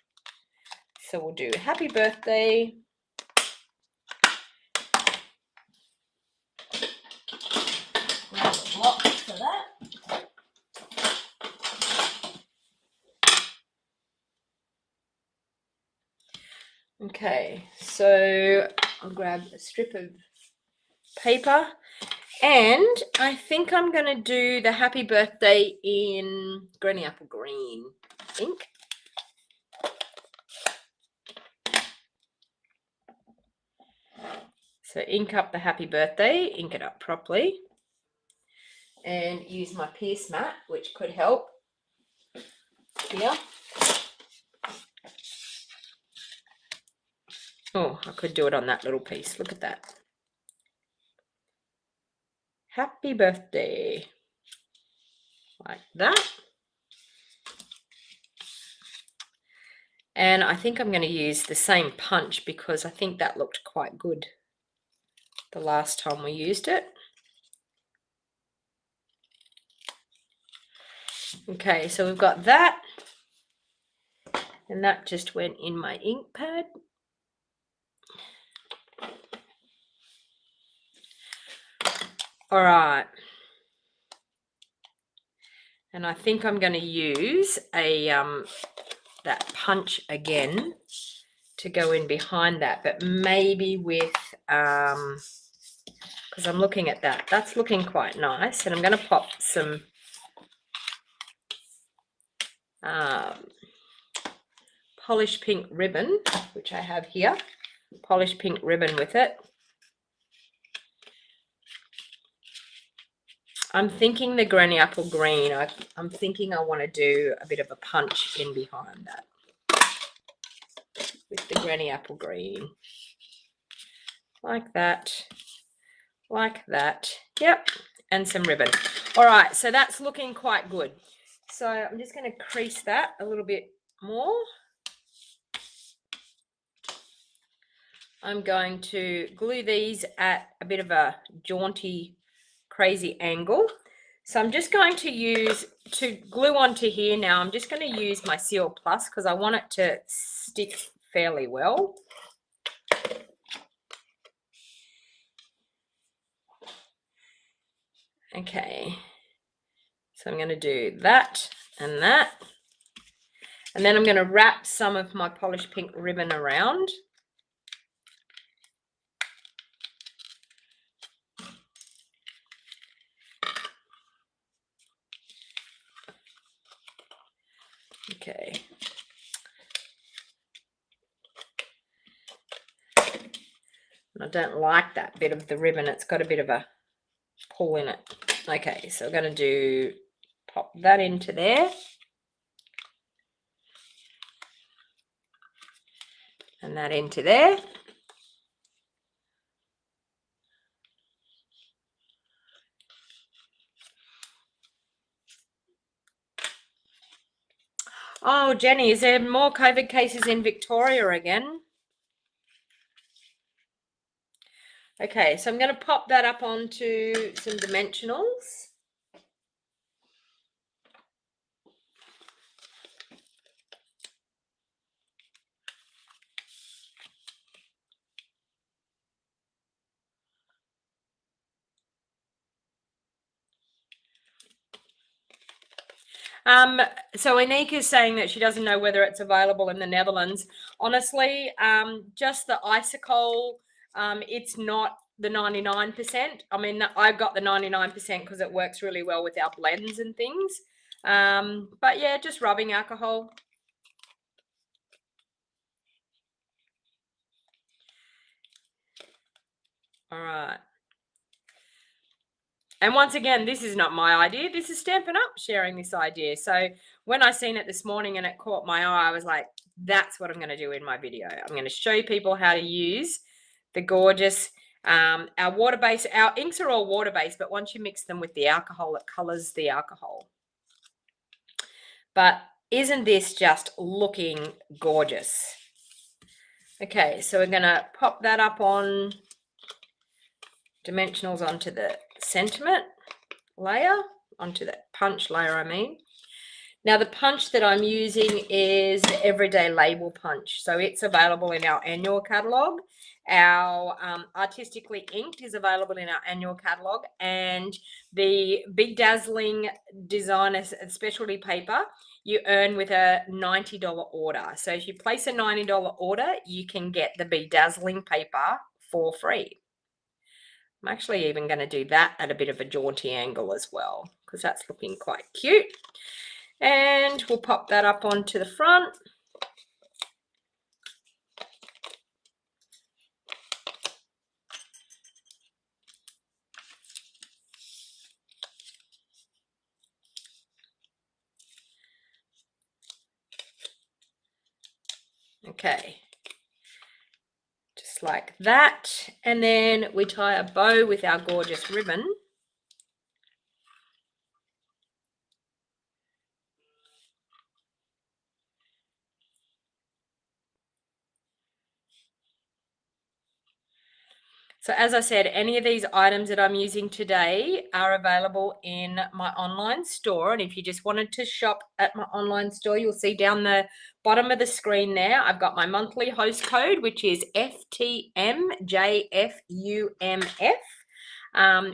So we'll do happy birthday. Block for that. Okay, so I'll grab a strip of paper, and I think I'm going to do the happy birthday in granny apple green ink. So ink up the happy birthday, ink it up properly, and use my Pierce mat, which could help here. Oh, I could do it on that little piece. Look at that. Happy birthday. Like that. And I think I'm going to use the same punch because I think that looked quite good the last time we used it. Okay, so we've got that. And that just went in my ink pad. All right. And I think I'm going to use a that punch again to go in behind that, but maybe with because I'm looking at that. That's looking quite nice, and I'm going to pop some polished pink ribbon, which I have here, polished pink ribbon with it. I'm thinking the granny apple green. I'm thinking I want to do a bit of a punch in behind that with the granny apple green. Like that. Like that. Yep. And some ribbon. All right. So that's looking quite good. So I'm just going to crease that a little bit more. I'm going to glue these at a bit of a jaunty, crazy angle. So I'm just going to use, to glue onto here now, I'm just going to use my Seal Plus because I want it to stick fairly well. Okay, so I'm going to do that and that. And then I'm going to wrap some of my polished pink ribbon around. Okay. And I don't like that bit of the ribbon. It's got a bit of a pull in it. Okay, so I'm going to pop that into there. And that into there. Oh, Jenny, is there more COVID cases in Victoria again? Okay, so I'm going to pop that up onto some dimensionals. So Anika is saying that she doesn't know whether it's available in the Netherlands. Honestly, just the icicle, it's not the 99%. I mean, I got the 99% because it works really well with our blends and things. But yeah, just rubbing alcohol. All right. And once again, this is not my idea. This is Stampin' Up sharing this idea. So when I seen it this morning and it caught my eye, I was like, that's what I'm going to do in my video. I'm going to show people how to use the gorgeous, our water-based, our inks are all water-based, but once you mix them with the alcohol, it colors the alcohol. But isn't this just looking gorgeous? Okay, so we're going to pop that up on dimensionals onto the sentiment layer, onto that punch layer, I mean. Now the punch that I'm using is the Everyday Label punch. So it's available in our annual catalogue. Our Artistically Inked is available in our annual catalogue, and the Big Dazzling Designer Specialty Paper you earn with a $90 order. So if you place a $90 order, you can get the Big Dazzling paper for free. I'm actually even going to do that at a bit of a jaunty angle as well, because that's looking quite cute. And we'll pop that up onto the front. Okay, just like that. And then we tie a bow with our gorgeous ribbon. So as I said, any of these items that I'm using today are available in my online store. And if you just wanted to shop at my online store, you'll see down the bottom of the screen there, I've got my monthly host code, which is FTMJFUMF.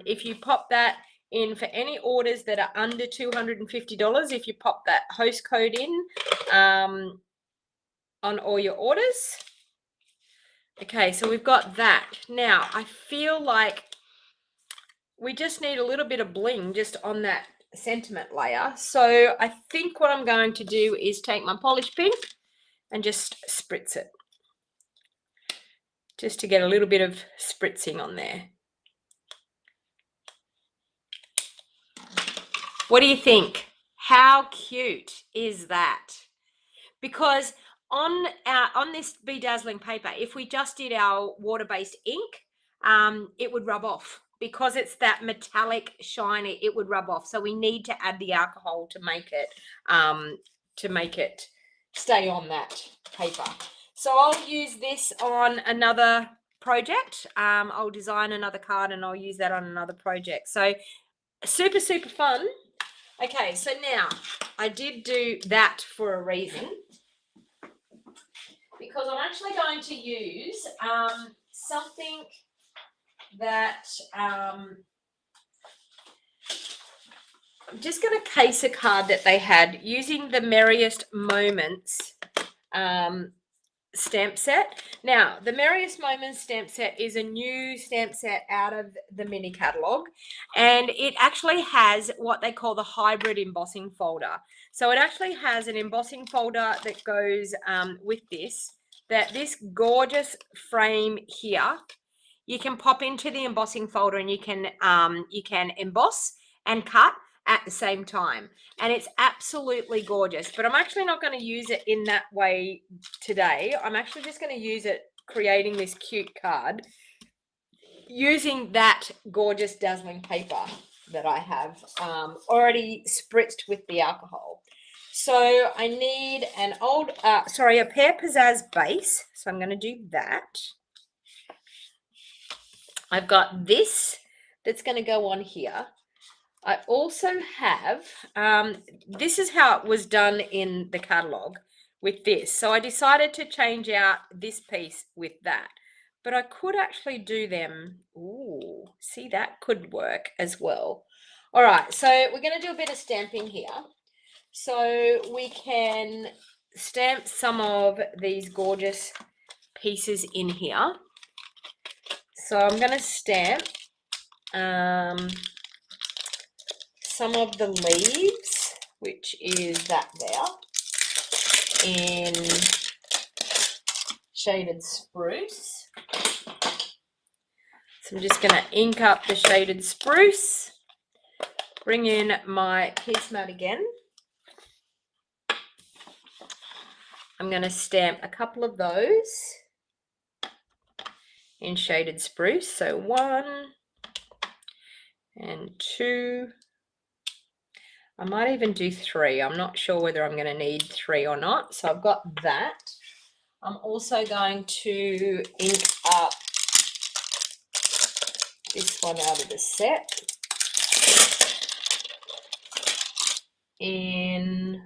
If you pop that in for any orders that are under $250, if you pop that host code in on all your orders. Okay, so we've got that. Now, I feel like we just need a little bit of bling just on that sentiment layer. So I think what I'm going to do is take my polish pin and just spritz it, just to get a little bit of spritzing on there. What do you think? How cute is that? Because on this bedazzling paper, if we just did our water-based ink, it would rub off. Because it's that metallic shiny, it would rub off. So we need to add the alcohol to make it stay on that paper. So I'll use this on another project. I'll design another card and I'll use that on another project. So super, super fun. Okay, so now I did do that for a reason, because I'm actually going to use something that I'm just going to case a card that they had using the Merriest Moments stamp set. Now, the Merriest Moments stamp set is a new stamp set out of the mini catalogue, and it actually has what they call the hybrid embossing folder. So it actually has an embossing folder that goes with this, this gorgeous frame here. You can pop into the embossing folder and you can emboss and cut at the same time, and it's absolutely gorgeous. But I'm actually not going to use it in that way today. I'm actually just going to use it creating this cute card using that gorgeous dazzling paper that I have already spritzed with the alcohol. So I need an a Pear Pizzazz base, so I'm going to do that. I've got this that's going to go on here. I also have, this is how it was done in the catalogue with this. So I decided to change out this piece with that. But I could actually do them. Ooh, see, that could work as well. All right, so we're going to do a bit of stamping here. So we can stamp some of these gorgeous pieces in here. So I'm going to stamp some of the leaves, which is that there, in Shaded Spruce. So I'm just going to ink up the Shaded Spruce, bring in my piece mat again. I'm going to stamp a couple of those in Shaded Spruce. So 1 and 2. I might even do 3. I'm not sure whether I'm going to need 3 or not. So I've got that. I'm also going to ink up this one out of the set in,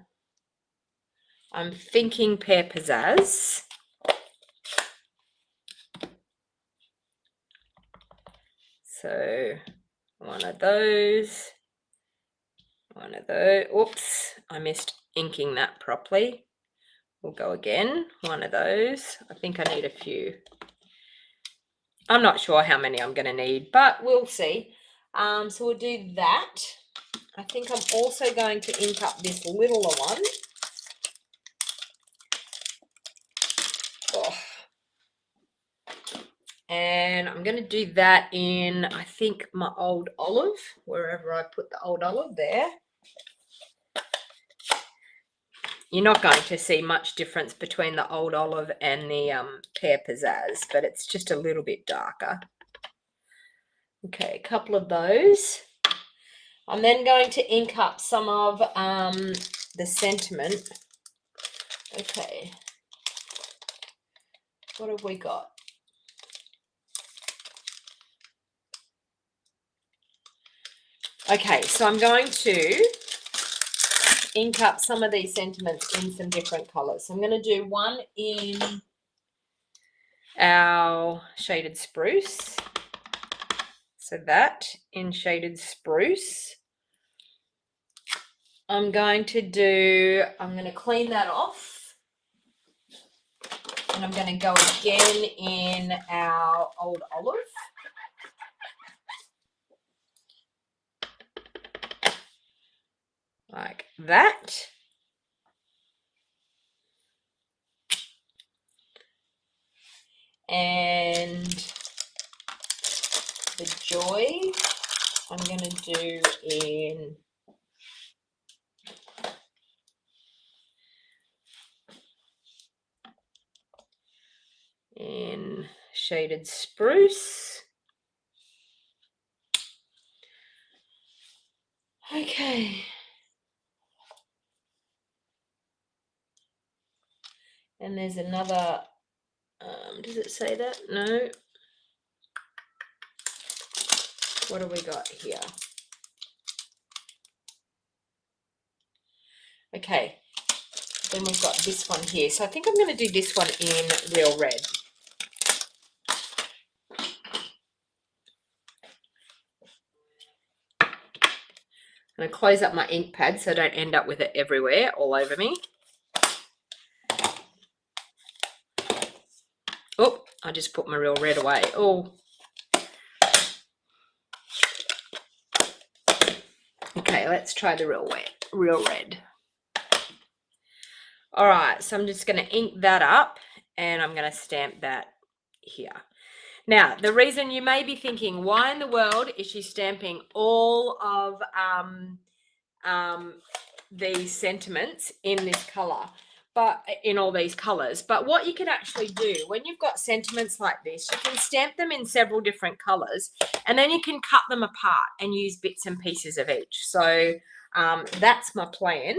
I'm thinking Pear Pizzazz. So one of those. One of those. Oops, I missed inking that properly. We'll go again. One of those. I think I need a few. I'm not sure how many I'm going to need, but we'll see. So we'll do that. I think I'm also going to ink up this littler one. Oh. And I'm going to do that in, I think, my old olive, wherever I put the old olive there. You're not going to see much difference between the old olive and the Pear Pizzazz, but it's just a little bit darker. Okay, a couple of those. I'm then going to ink up some of the sentiment. Okay. What have we got? Okay, so I'm going to ink up some of these sentiments in some different colors. So I'm going to do one in our Shaded Spruce. So that in Shaded Spruce. I'm going to clean that off. And I'm going to go again in our old olive. like that. And the joy I'm going to do in shaded spruce. Okay. And there's another, does it say that? No. What do we got here? Okay. Then we've got this one here. So I think I'm going to do this one in real red. I'm going to close up my ink pad so I don't end up with it everywhere, all over me. Oh, I just put my real red away. Oh. Okay, let's try the real red. All right, so I'm just going to ink that up and I'm going to stamp that here. Now, the reason you may be thinking, why in the world is she stamping all of these sentiments in this color, but in all these colors? But what you can actually do when you've got sentiments like this, you can stamp them in several different colors, and then you can cut them apart and use bits and pieces of each. So that's my plan.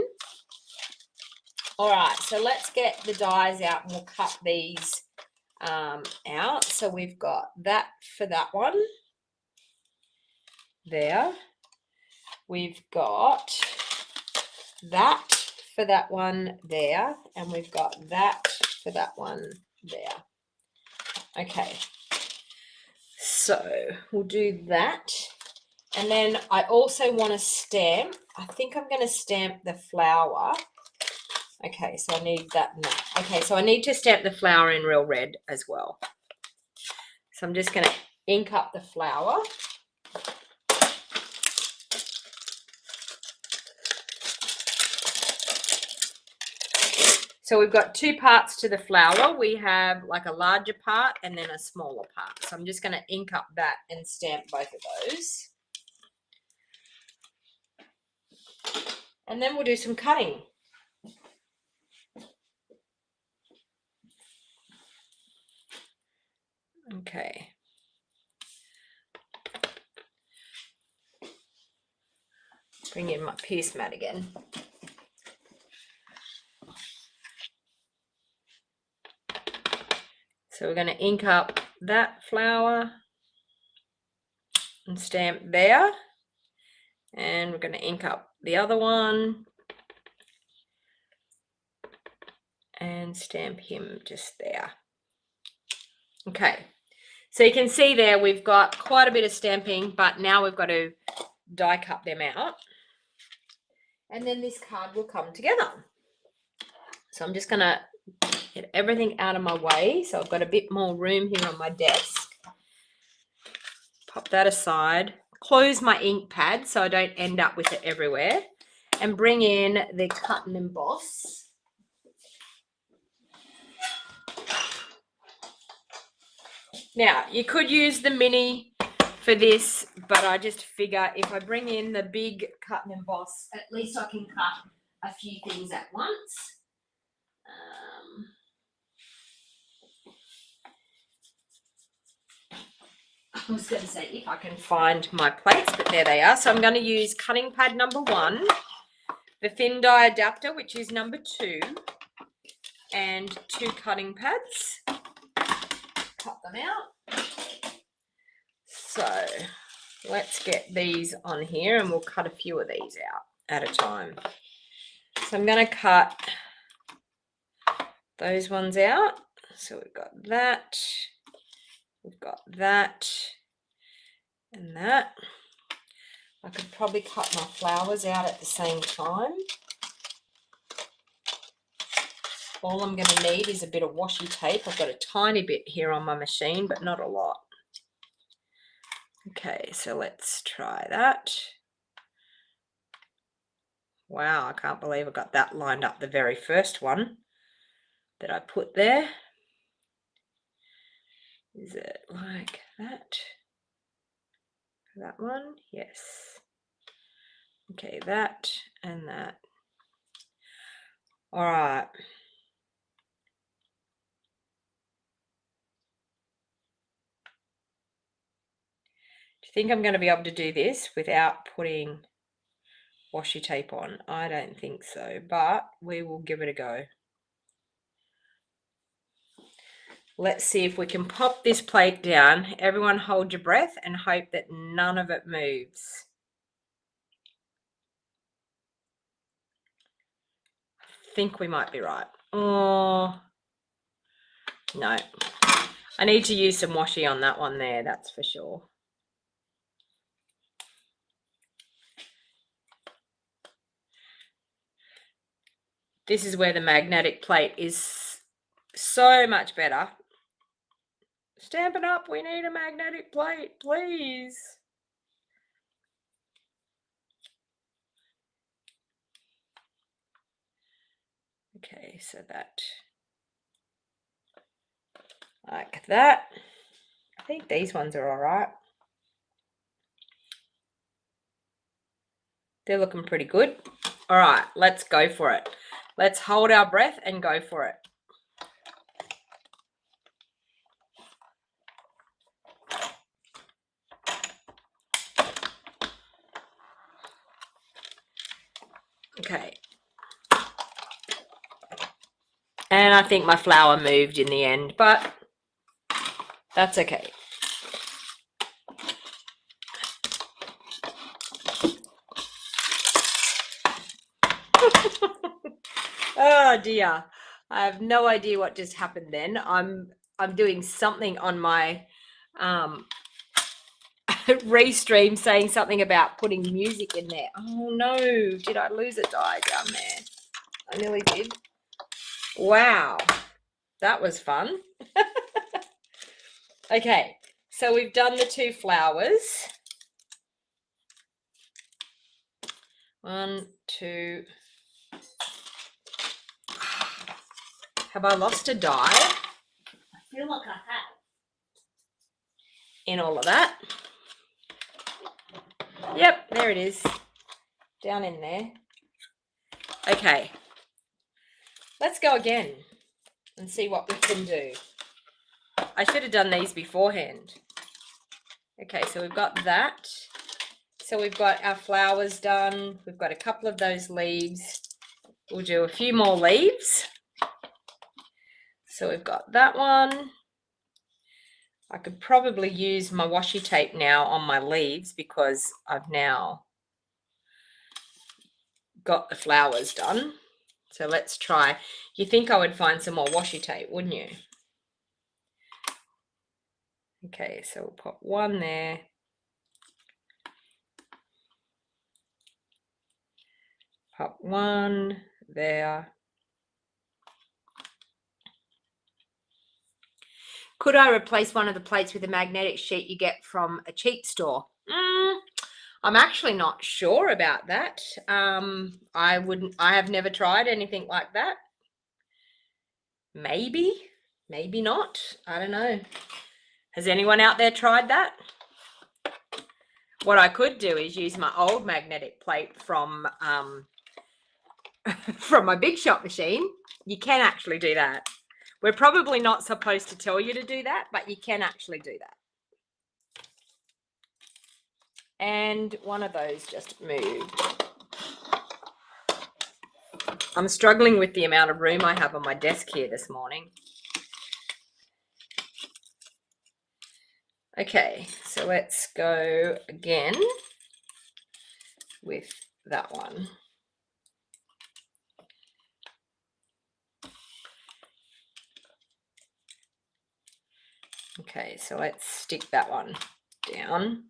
All right, so let's get the dies out and we'll cut these out. So we've got that for that one there. We've got that for that one there, and we've got that for that one there. Okay, so we'll do that. And then I also want to stamp, I think I'm going to stamp the flower. Okay, so I need that now. Okay, so I need to stamp the flower in real red as well. So I'm just going to ink up the flower. So we've got two parts to the flower. We have like a larger part and then a smaller part. So I'm just going to ink up that and stamp both of those. And then we'll do some cutting. Okay. Bring in my piece mat again. So we're going to ink up that flower and stamp there. And we're going to ink up the other one and stamp him just there. Okay. So you can see there we've got quite a bit of stamping, but now we've got to die cut them out. And then this card will come together. So I'm just going to get everything out of my way. So I've got a bit more room here on my desk. Pop that aside. Close my ink pad so I don't end up with it everywhere. And bring in the cut and emboss. Now, you could use the mini for this, but I just figure if I bring in the big cut and emboss, at least I can cut a few things at once. I was going to say if I can find my plates, but there they are. So I'm going to use cutting pad number 1, the thin die adapter, which is number 2, and 2 cutting pads. Cut them out. So let's get these on here and we'll cut a few of these out at a time. So I'm going to cut those ones out. So we've got that, we've got that, and that. I could probably cut my flowers out at the same time. All I'm going to need is a bit of washi tape. I've got a tiny bit here on my machine, but not a lot. Okay, so let's try that. Wow, I can't believe I got that lined up, the very first one that I put there. Is it like that? That one? Yes. Okay, that and that. All right. Do you think I'm going to be able to do this without putting washi tape on? I don't think so, but we will give it a go. Let's see if we can pop this plate down. Everyone hold your breath and hope that none of it moves. I think we might be right. Oh, no. I need to use some washi on that one there, that's for sure. This is where the magnetic plate is so much better. Stampin' Up, we need a magnetic plate, please. Okay, so that, like that. I think these ones are all right. They're looking pretty good. All right, let's go for it. Let's hold our breath and go for it. Okay. And I think my flower moved in the end, but that's okay. Oh dear. I have no idea what just happened then. I'm doing something on my restream saying something about putting music in there. Oh no, did I lose a die down there? I nearly did. Wow, that was fun. Okay, so we've done the two flowers. 1, 2. Have I lost a die? I feel like I have. In all of that. Yep, there it is. Down in there. Okay. Let's go again and see what we can do. I should have done these beforehand. Okay, so we've got that. So we've got our flowers done. We've got a couple of those leaves. We'll do a few more leaves. So we've got that one. I could probably use my washi tape now on my leaves because I've now got the flowers done. So let's try. You think I would find some more washi tape, wouldn't you? Okay, so we'll put one there. Pop one there. Could I replace one of the plates with a magnetic sheet you get from a cheap store? I'm actually not sure about that. I have never tried anything like that. Maybe not. I don't know. Has anyone out there tried that? What I could do is use my old magnetic plate from my Big Shot machine. You can actually do that. We're probably not supposed to tell you to do that, but you can actually do that. And one of those just moved. I'm struggling with the amount of room I have on my desk here this morning. Okay, so let's go again with that one. Okay, so let's stick that one down.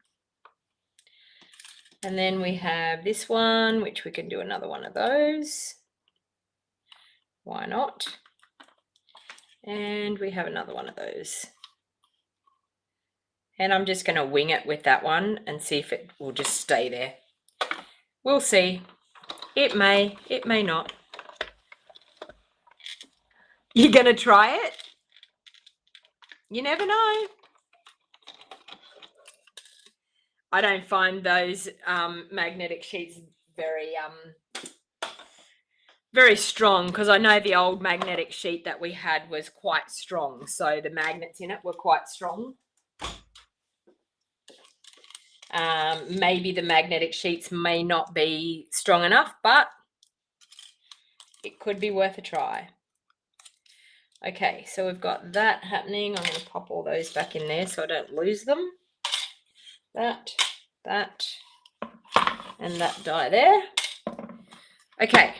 And then we have this one, which we can do another one of those. Why not? And we have another one of those. And I'm just going to wing it with that one and see if it will just stay there. We'll see. It may not. You're going to try it? You never know. I don't find those magnetic sheets very strong, because I know the old magnetic sheet that we had was quite strong. So the magnets in it were quite strong. Maybe the magnetic sheets may not be strong enough, but it could be worth a try. Okay, so we've got that happening. I'm going to pop all those back in there so I don't lose them. That, and that die there. Okay,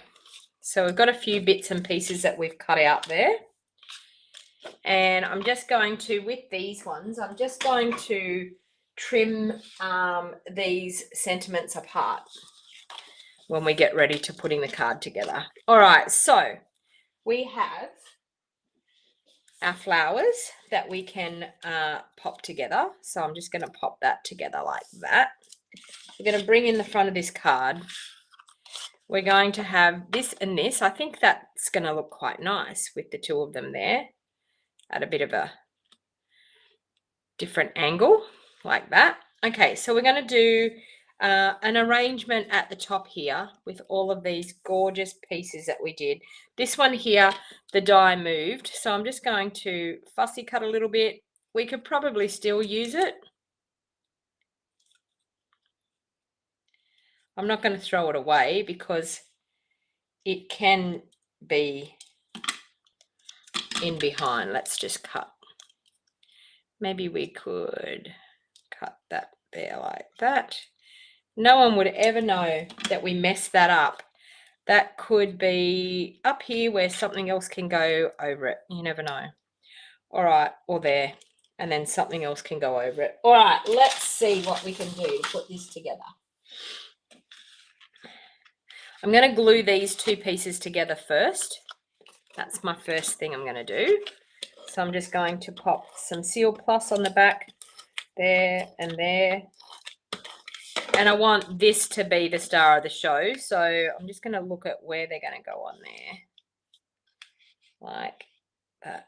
so we've got a few bits and pieces that we've cut out there. And I'm just going to, with these ones, I'm just going to trim these sentiments apart when we get ready to putting the card together. All right, so we have our flowers that we can pop together. So I'm just going to pop that together like that. We're going to bring in the front of this card. We're going to have this and this. I think that's going to look quite nice with the two of them there at a bit of a different angle like that. Okay, so we're going to do an arrangement at the top here with all of these gorgeous pieces that we did. This one here, the die moved, so I'm just going to fussy cut a little bit. We could probably still use it. I'm not going to throw it away because it can be in behind. Let's just cut. Maybe we could cut that there like that. No one would ever know that we messed that up. That could be up here where something else can go over it. You never know. All right, or there. And then something else can go over it. All right, let's see what we can do to put this together. I'm going to glue these two pieces together first. That's my first thing I'm going to do. So I'm just going to pop some Seal Plus on the back there and there. And I want this to be the star of the show. So I'm just going to look at where they're going to go on there. Like that.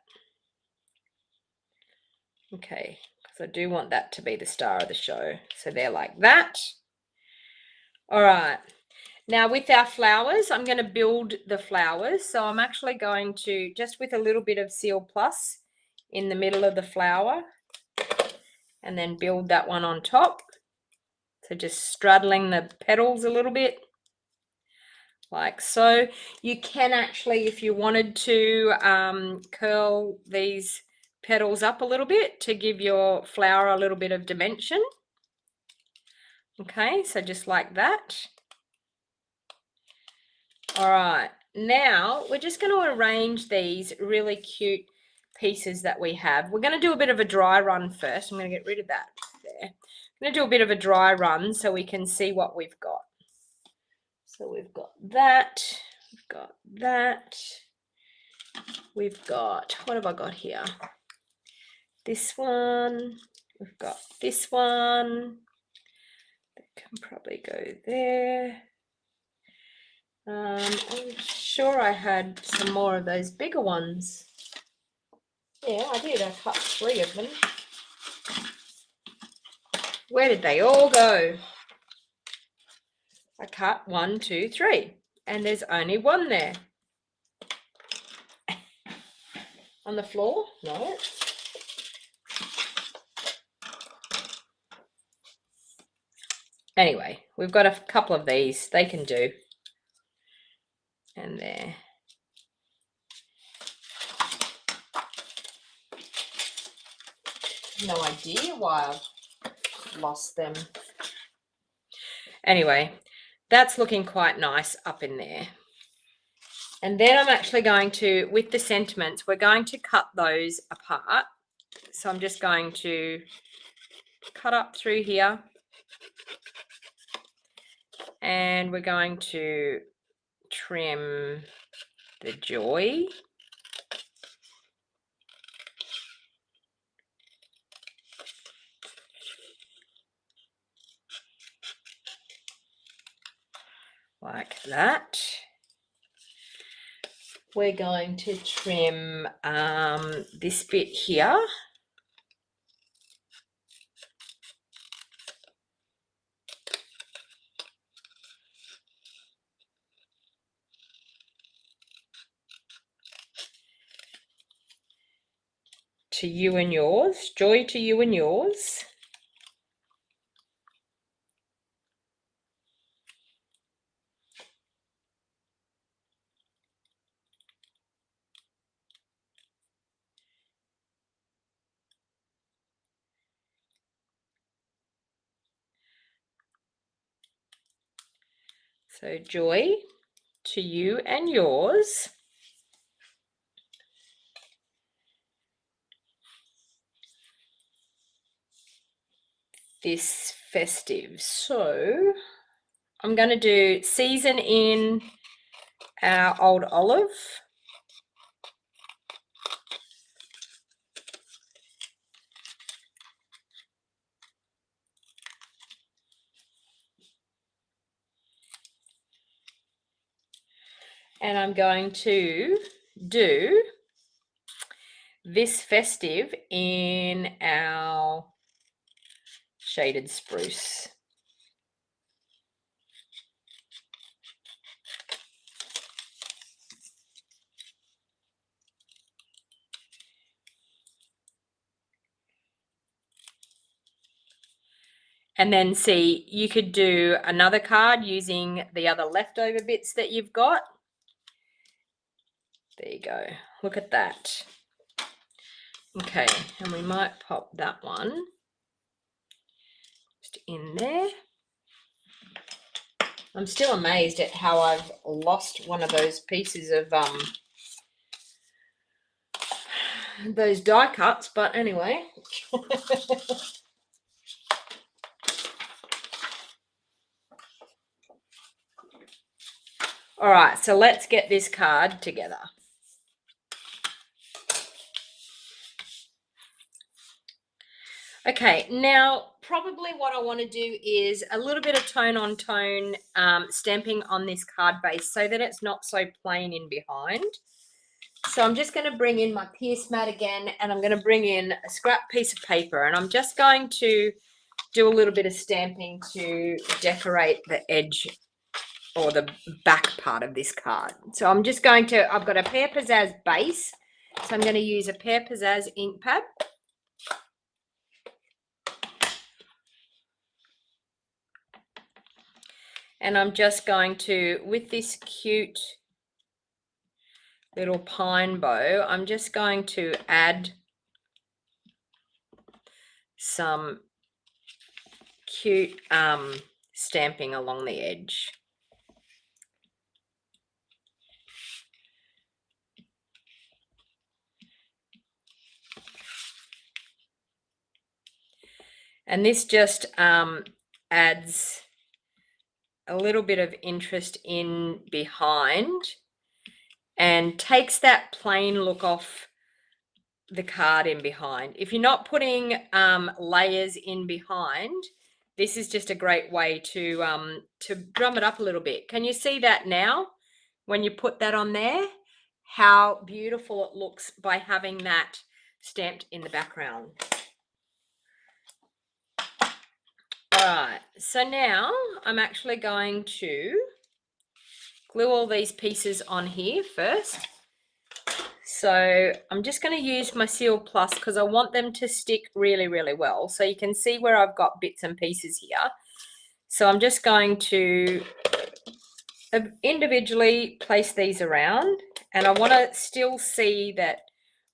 Okay, because I do want that to be the star of the show. So they're like that. All right. Now with our flowers, I'm going to build the flowers. So I'm actually going to, just with a little bit of Seal Plus in the middle of the flower, and then build that one on top. So just straddling the petals a little bit, like so. You can actually, if you wanted to, curl these petals up a little bit to give your flower a little bit of dimension. Okay, so just like that. All right, now we're just going to arrange these really cute pieces that we have. We're going to do a bit of a dry run first. I'm going to get rid of that there. I'm going to do a bit of a dry run so we can see what we've got. So we've got that, we've got that, we've got, what have I got here? This one, we've got this one, that can probably go there. I'm sure I had some more of those bigger ones. Yeah, I did. I cut 3 of them. Where did they all go? I cut 1, 2, 3, and there's only one there. On the floor? No. Anyway, we've got a couple of these. They can do. And there. No idea why I've lost them. Anyway, that's looking quite nice up in there. And then I'm actually going to, with the sentiments, we're going to cut those apart. So I'm just going to cut up through here. And we're going to trim the joy. like that. We're going to trim this bit here. To you and yours. Joy to you and yours. So Joy to you and yours. This festive. So I'm going to do season in our old olive. And I'm going to do this festive in our shaded spruce. And then see, you could do another card using the other leftover bits that you've got. There you go. Look at that. Okay, and we might pop that one just in there. I'm still amazed at how I've lost one of those pieces of those die cuts, but anyway. All right, so let's get this card together. Okay, now probably what I want to do is a little bit of tone on tone stamping on this card base so that it's not so plain in behind. So I'm just going to bring in my Pierce mat again, and I'm going to bring in a scrap piece of paper, and I'm just going to do a little bit of stamping to decorate the edge or the back part of this card. So I'm just going to, I've got a Pear Pizzazz base, so I'm going to use a Pear Pizzazz ink pad. And I'm just going to, with this cute little pine bow, I'm just going to add some cute stamping along the edge. And this just adds a little bit of interest in behind and takes that plain look off the card in behind. If you're not putting layers in behind, this is just a great way to drum it up a little bit. Can you see that now when you put that on there? How beautiful it looks by having that stamped in the background. All right, so now I'm actually going to glue all these pieces on here first. So I'm just going to use my Seal Plus because I want them to stick really, really well. So you can see where I've got bits and pieces here. So I'm just going to individually place these around, and I want to still see that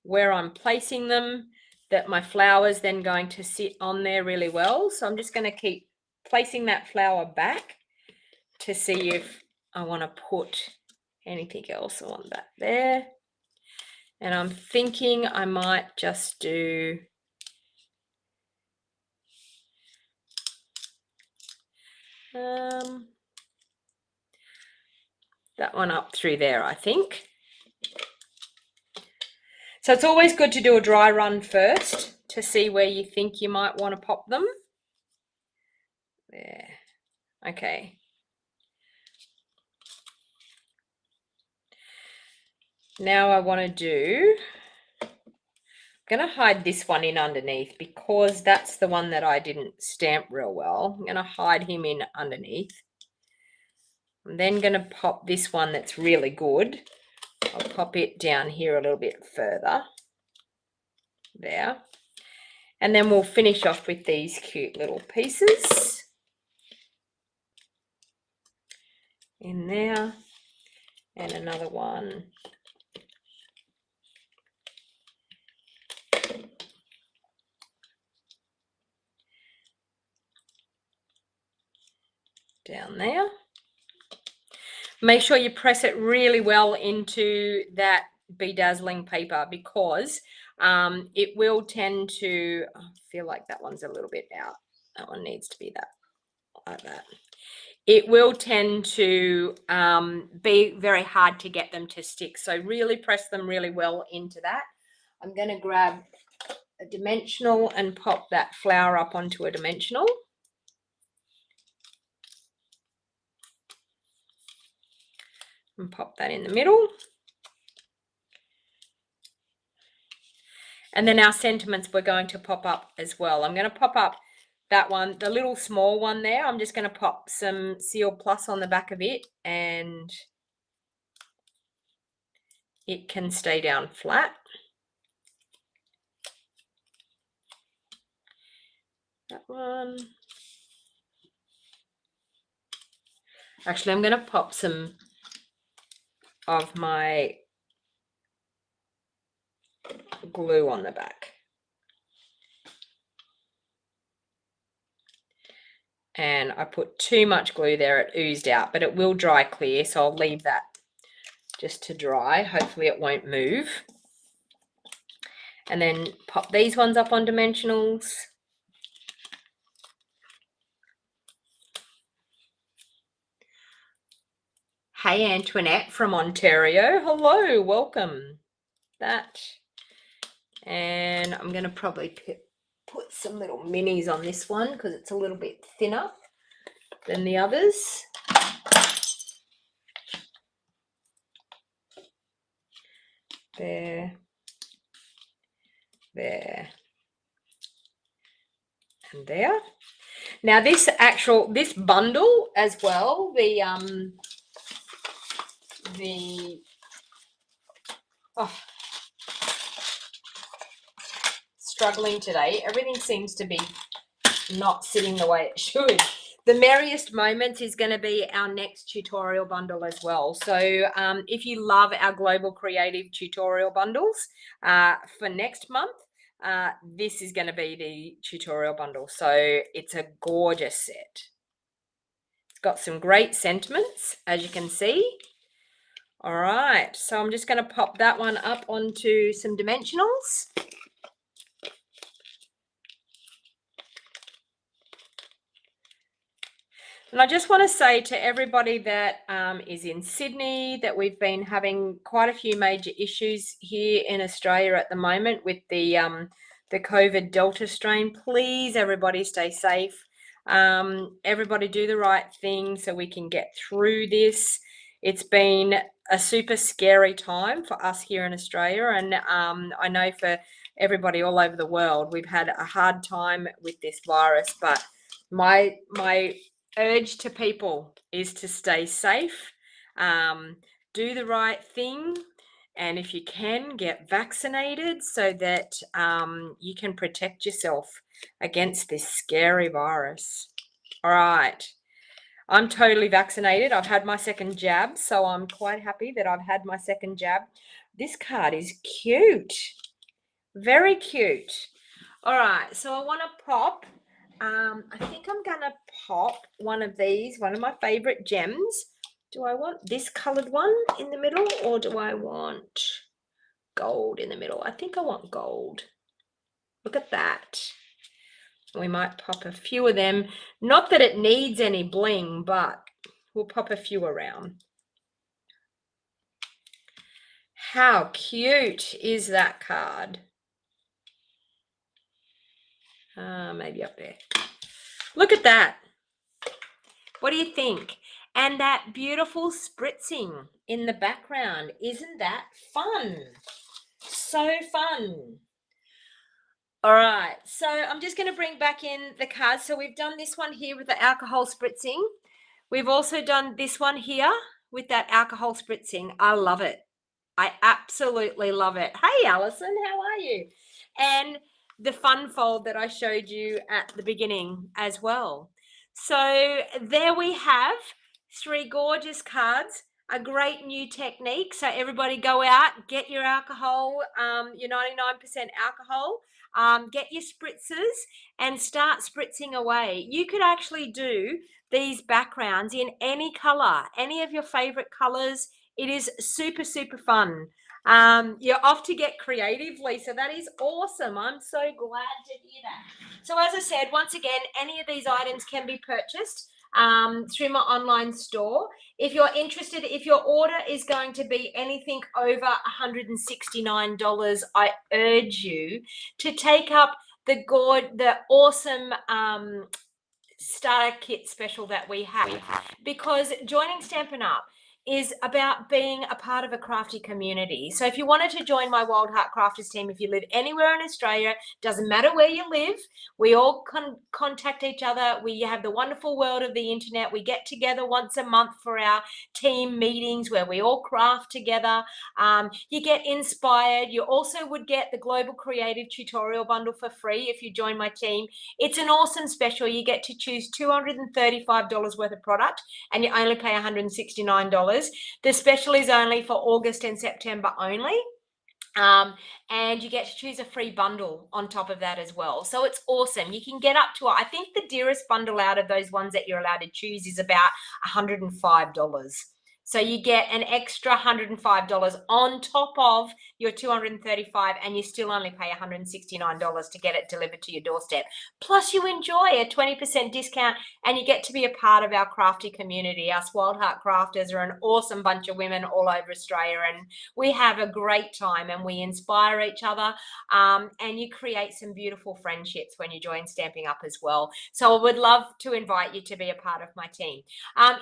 where I'm placing them, that my flower's then going to sit on there really well. So I'm just going to keep placing that flower back to see if I want to put anything else on that there. And I'm thinking I might just do that one up through there, I think. So it's always good to do a dry run first to see where you think you might want to pop them. There. Okay. Now I want to do, I'm going to hide this one in underneath because that's the one that I didn't stamp real well. I'm going to hide him in underneath. I'm then going to pop this one that's really good. I'll pop it down here a little bit further. There. And then we'll finish off with these cute little pieces in there, and another one down there. Make sure you press it really well into that bedazzling paper because it will tend to, I feel like that one's a little bit out. That one needs to be that, like that. It will tend to be very hard to get them to stick. So really press them really well into that. I'm going to grab a dimensional and pop that flower up onto a dimensional. And pop that in the middle. And then our sentiments we're going to pop up as well. I'm going to pop up that one, the little small one there. I'm just going to pop some Seal Plus on the back of it, and it can stay down flat. That one. Actually, I'm going to pop some of my glue on the back. And I put too much glue there, it oozed out, but it will dry clear, so I'll leave that just to dry. Hopefully it won't move. And then pop these ones up on dimensionals. Hey, Antoinette from Ontario. Hello, welcome. That. And I'm going to probably put some little minis on this one because it's a little bit thinner than the others. There. There. And there. Now this bundle as well, struggling today. Everything seems to be not sitting the way it should. The Merriest Moments is going to be our next tutorial bundle as well. So if you love our Global Creative tutorial bundles for next month, this is going to be the tutorial bundle. So it's a gorgeous set. It's got some great sentiments, as you can see. All right, so I'm just going to pop that one up onto some dimensionals. And I just want to say to everybody that is in Sydney that we've been having quite a few major issues here in Australia at the moment with the COVID Delta strain. Please, everybody, stay safe. Everybody do the right thing so we can get through this. It's been a super scary time for us here in Australia, and I know for everybody all over the world, we've had a hard time with this virus. But my urge to people is to stay safe, do the right thing, and if you can, get vaccinated so that you can protect yourself against this scary virus. All right, I'm totally vaccinated. I've had my second jab, so I'm quite happy that I've had my second jab. This card is cute, very cute. All right, so I want to pop, I think I'm going to pop one of these, one of my favorite gems. Do I want this colored one in the middle, or do I want gold in the middle? I think I want gold. Look at that. We might pop a few of them. Not that it needs any bling, but we'll pop a few around. How cute is that card? Maybe up there. Look at that. What do you think? and that beautiful spritzing in the background. Isn't that fun? So fun. All right, so I'm just going to bring back in the cards. So we've done this one here with the alcohol spritzing. We've also done this one here with that alcohol spritzing. I love it. I absolutely love it. Hey, Alison, how are you? And the fun fold that I showed you at the beginning as well. So there we have 3 gorgeous cards, a great new technique. So everybody go out, get your alcohol, your 99% alcohol, get your spritzers and start spritzing away. You could actually do these backgrounds in any color, any of your favorite colors. It is super, super fun. You're off to get creative, Lisa. That is awesome. I'm so glad to hear that. So as I said, once again, any of these items can be purchased through my online store. If you're interested, if your order is going to be anything over $169, I urge you to take up the awesome starter kit special that we have, because joining Stampin' Up is about being a part of a crafty community. So if you wanted to join my Wild Heart Crafters team, if you live anywhere in Australia, doesn't matter where you live, we all contact each other. We have the wonderful world of the internet. We get together once a month for our team meetings where we all craft together. You get inspired. You also would get the Global Creative Tutorial Bundle for free if you join my team. It's an awesome special. You get to choose $235 worth of product and you only pay $169. The special is only for August and September only. And you get to choose a free bundle on top of that as well. So it's awesome. You can get up to, I think the dearest bundle out of those ones that you're allowed to choose is about $105. So you get an extra $105 on top of your $235, and you still only pay $169 to get it delivered to your doorstep. Plus you enjoy a 20% discount and you get to be a part of our crafty community. Us Wild Heart Crafters are an awesome bunch of women all over Australia, and we have a great time and we inspire each other, and you create some beautiful friendships when you join Stamping Up as well. So I would love to invite you to be a part of my team.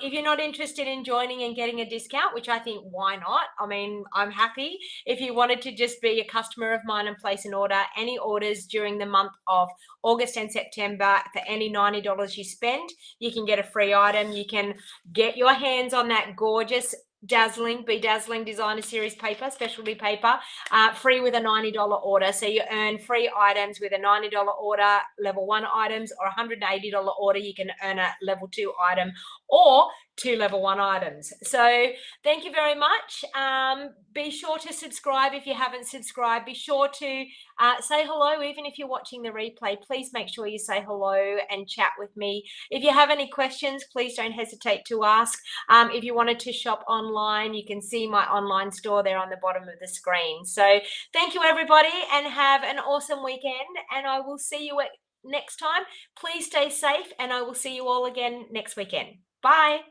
If you're not interested in joining and getting a discount, which I think, why not? I mean, I'm happy. If you wanted to just be a customer of mine and place an order, any orders during the month of August and September, for any $90 you spend, you can get a free item. You can get your hands on that gorgeous Bedazzling Designer Series paper, specialty paper, free with a $90 order. So you earn free items with a $90 order, level 1 items, or $180 order. You can earn a level 2 item or 2 level 1 items. So thank you very much. Be sure to subscribe if you haven't subscribed. Be sure to say hello, even if you're watching the replay. Please make sure you say hello and chat with me. If you have any questions, please don't hesitate to ask. If you wanted to shop online, you can see my online store there on the bottom of the screen. So thank you, everybody, and have an awesome weekend. And I will see you next time. Please stay safe, and I will see you all again next weekend. Bye.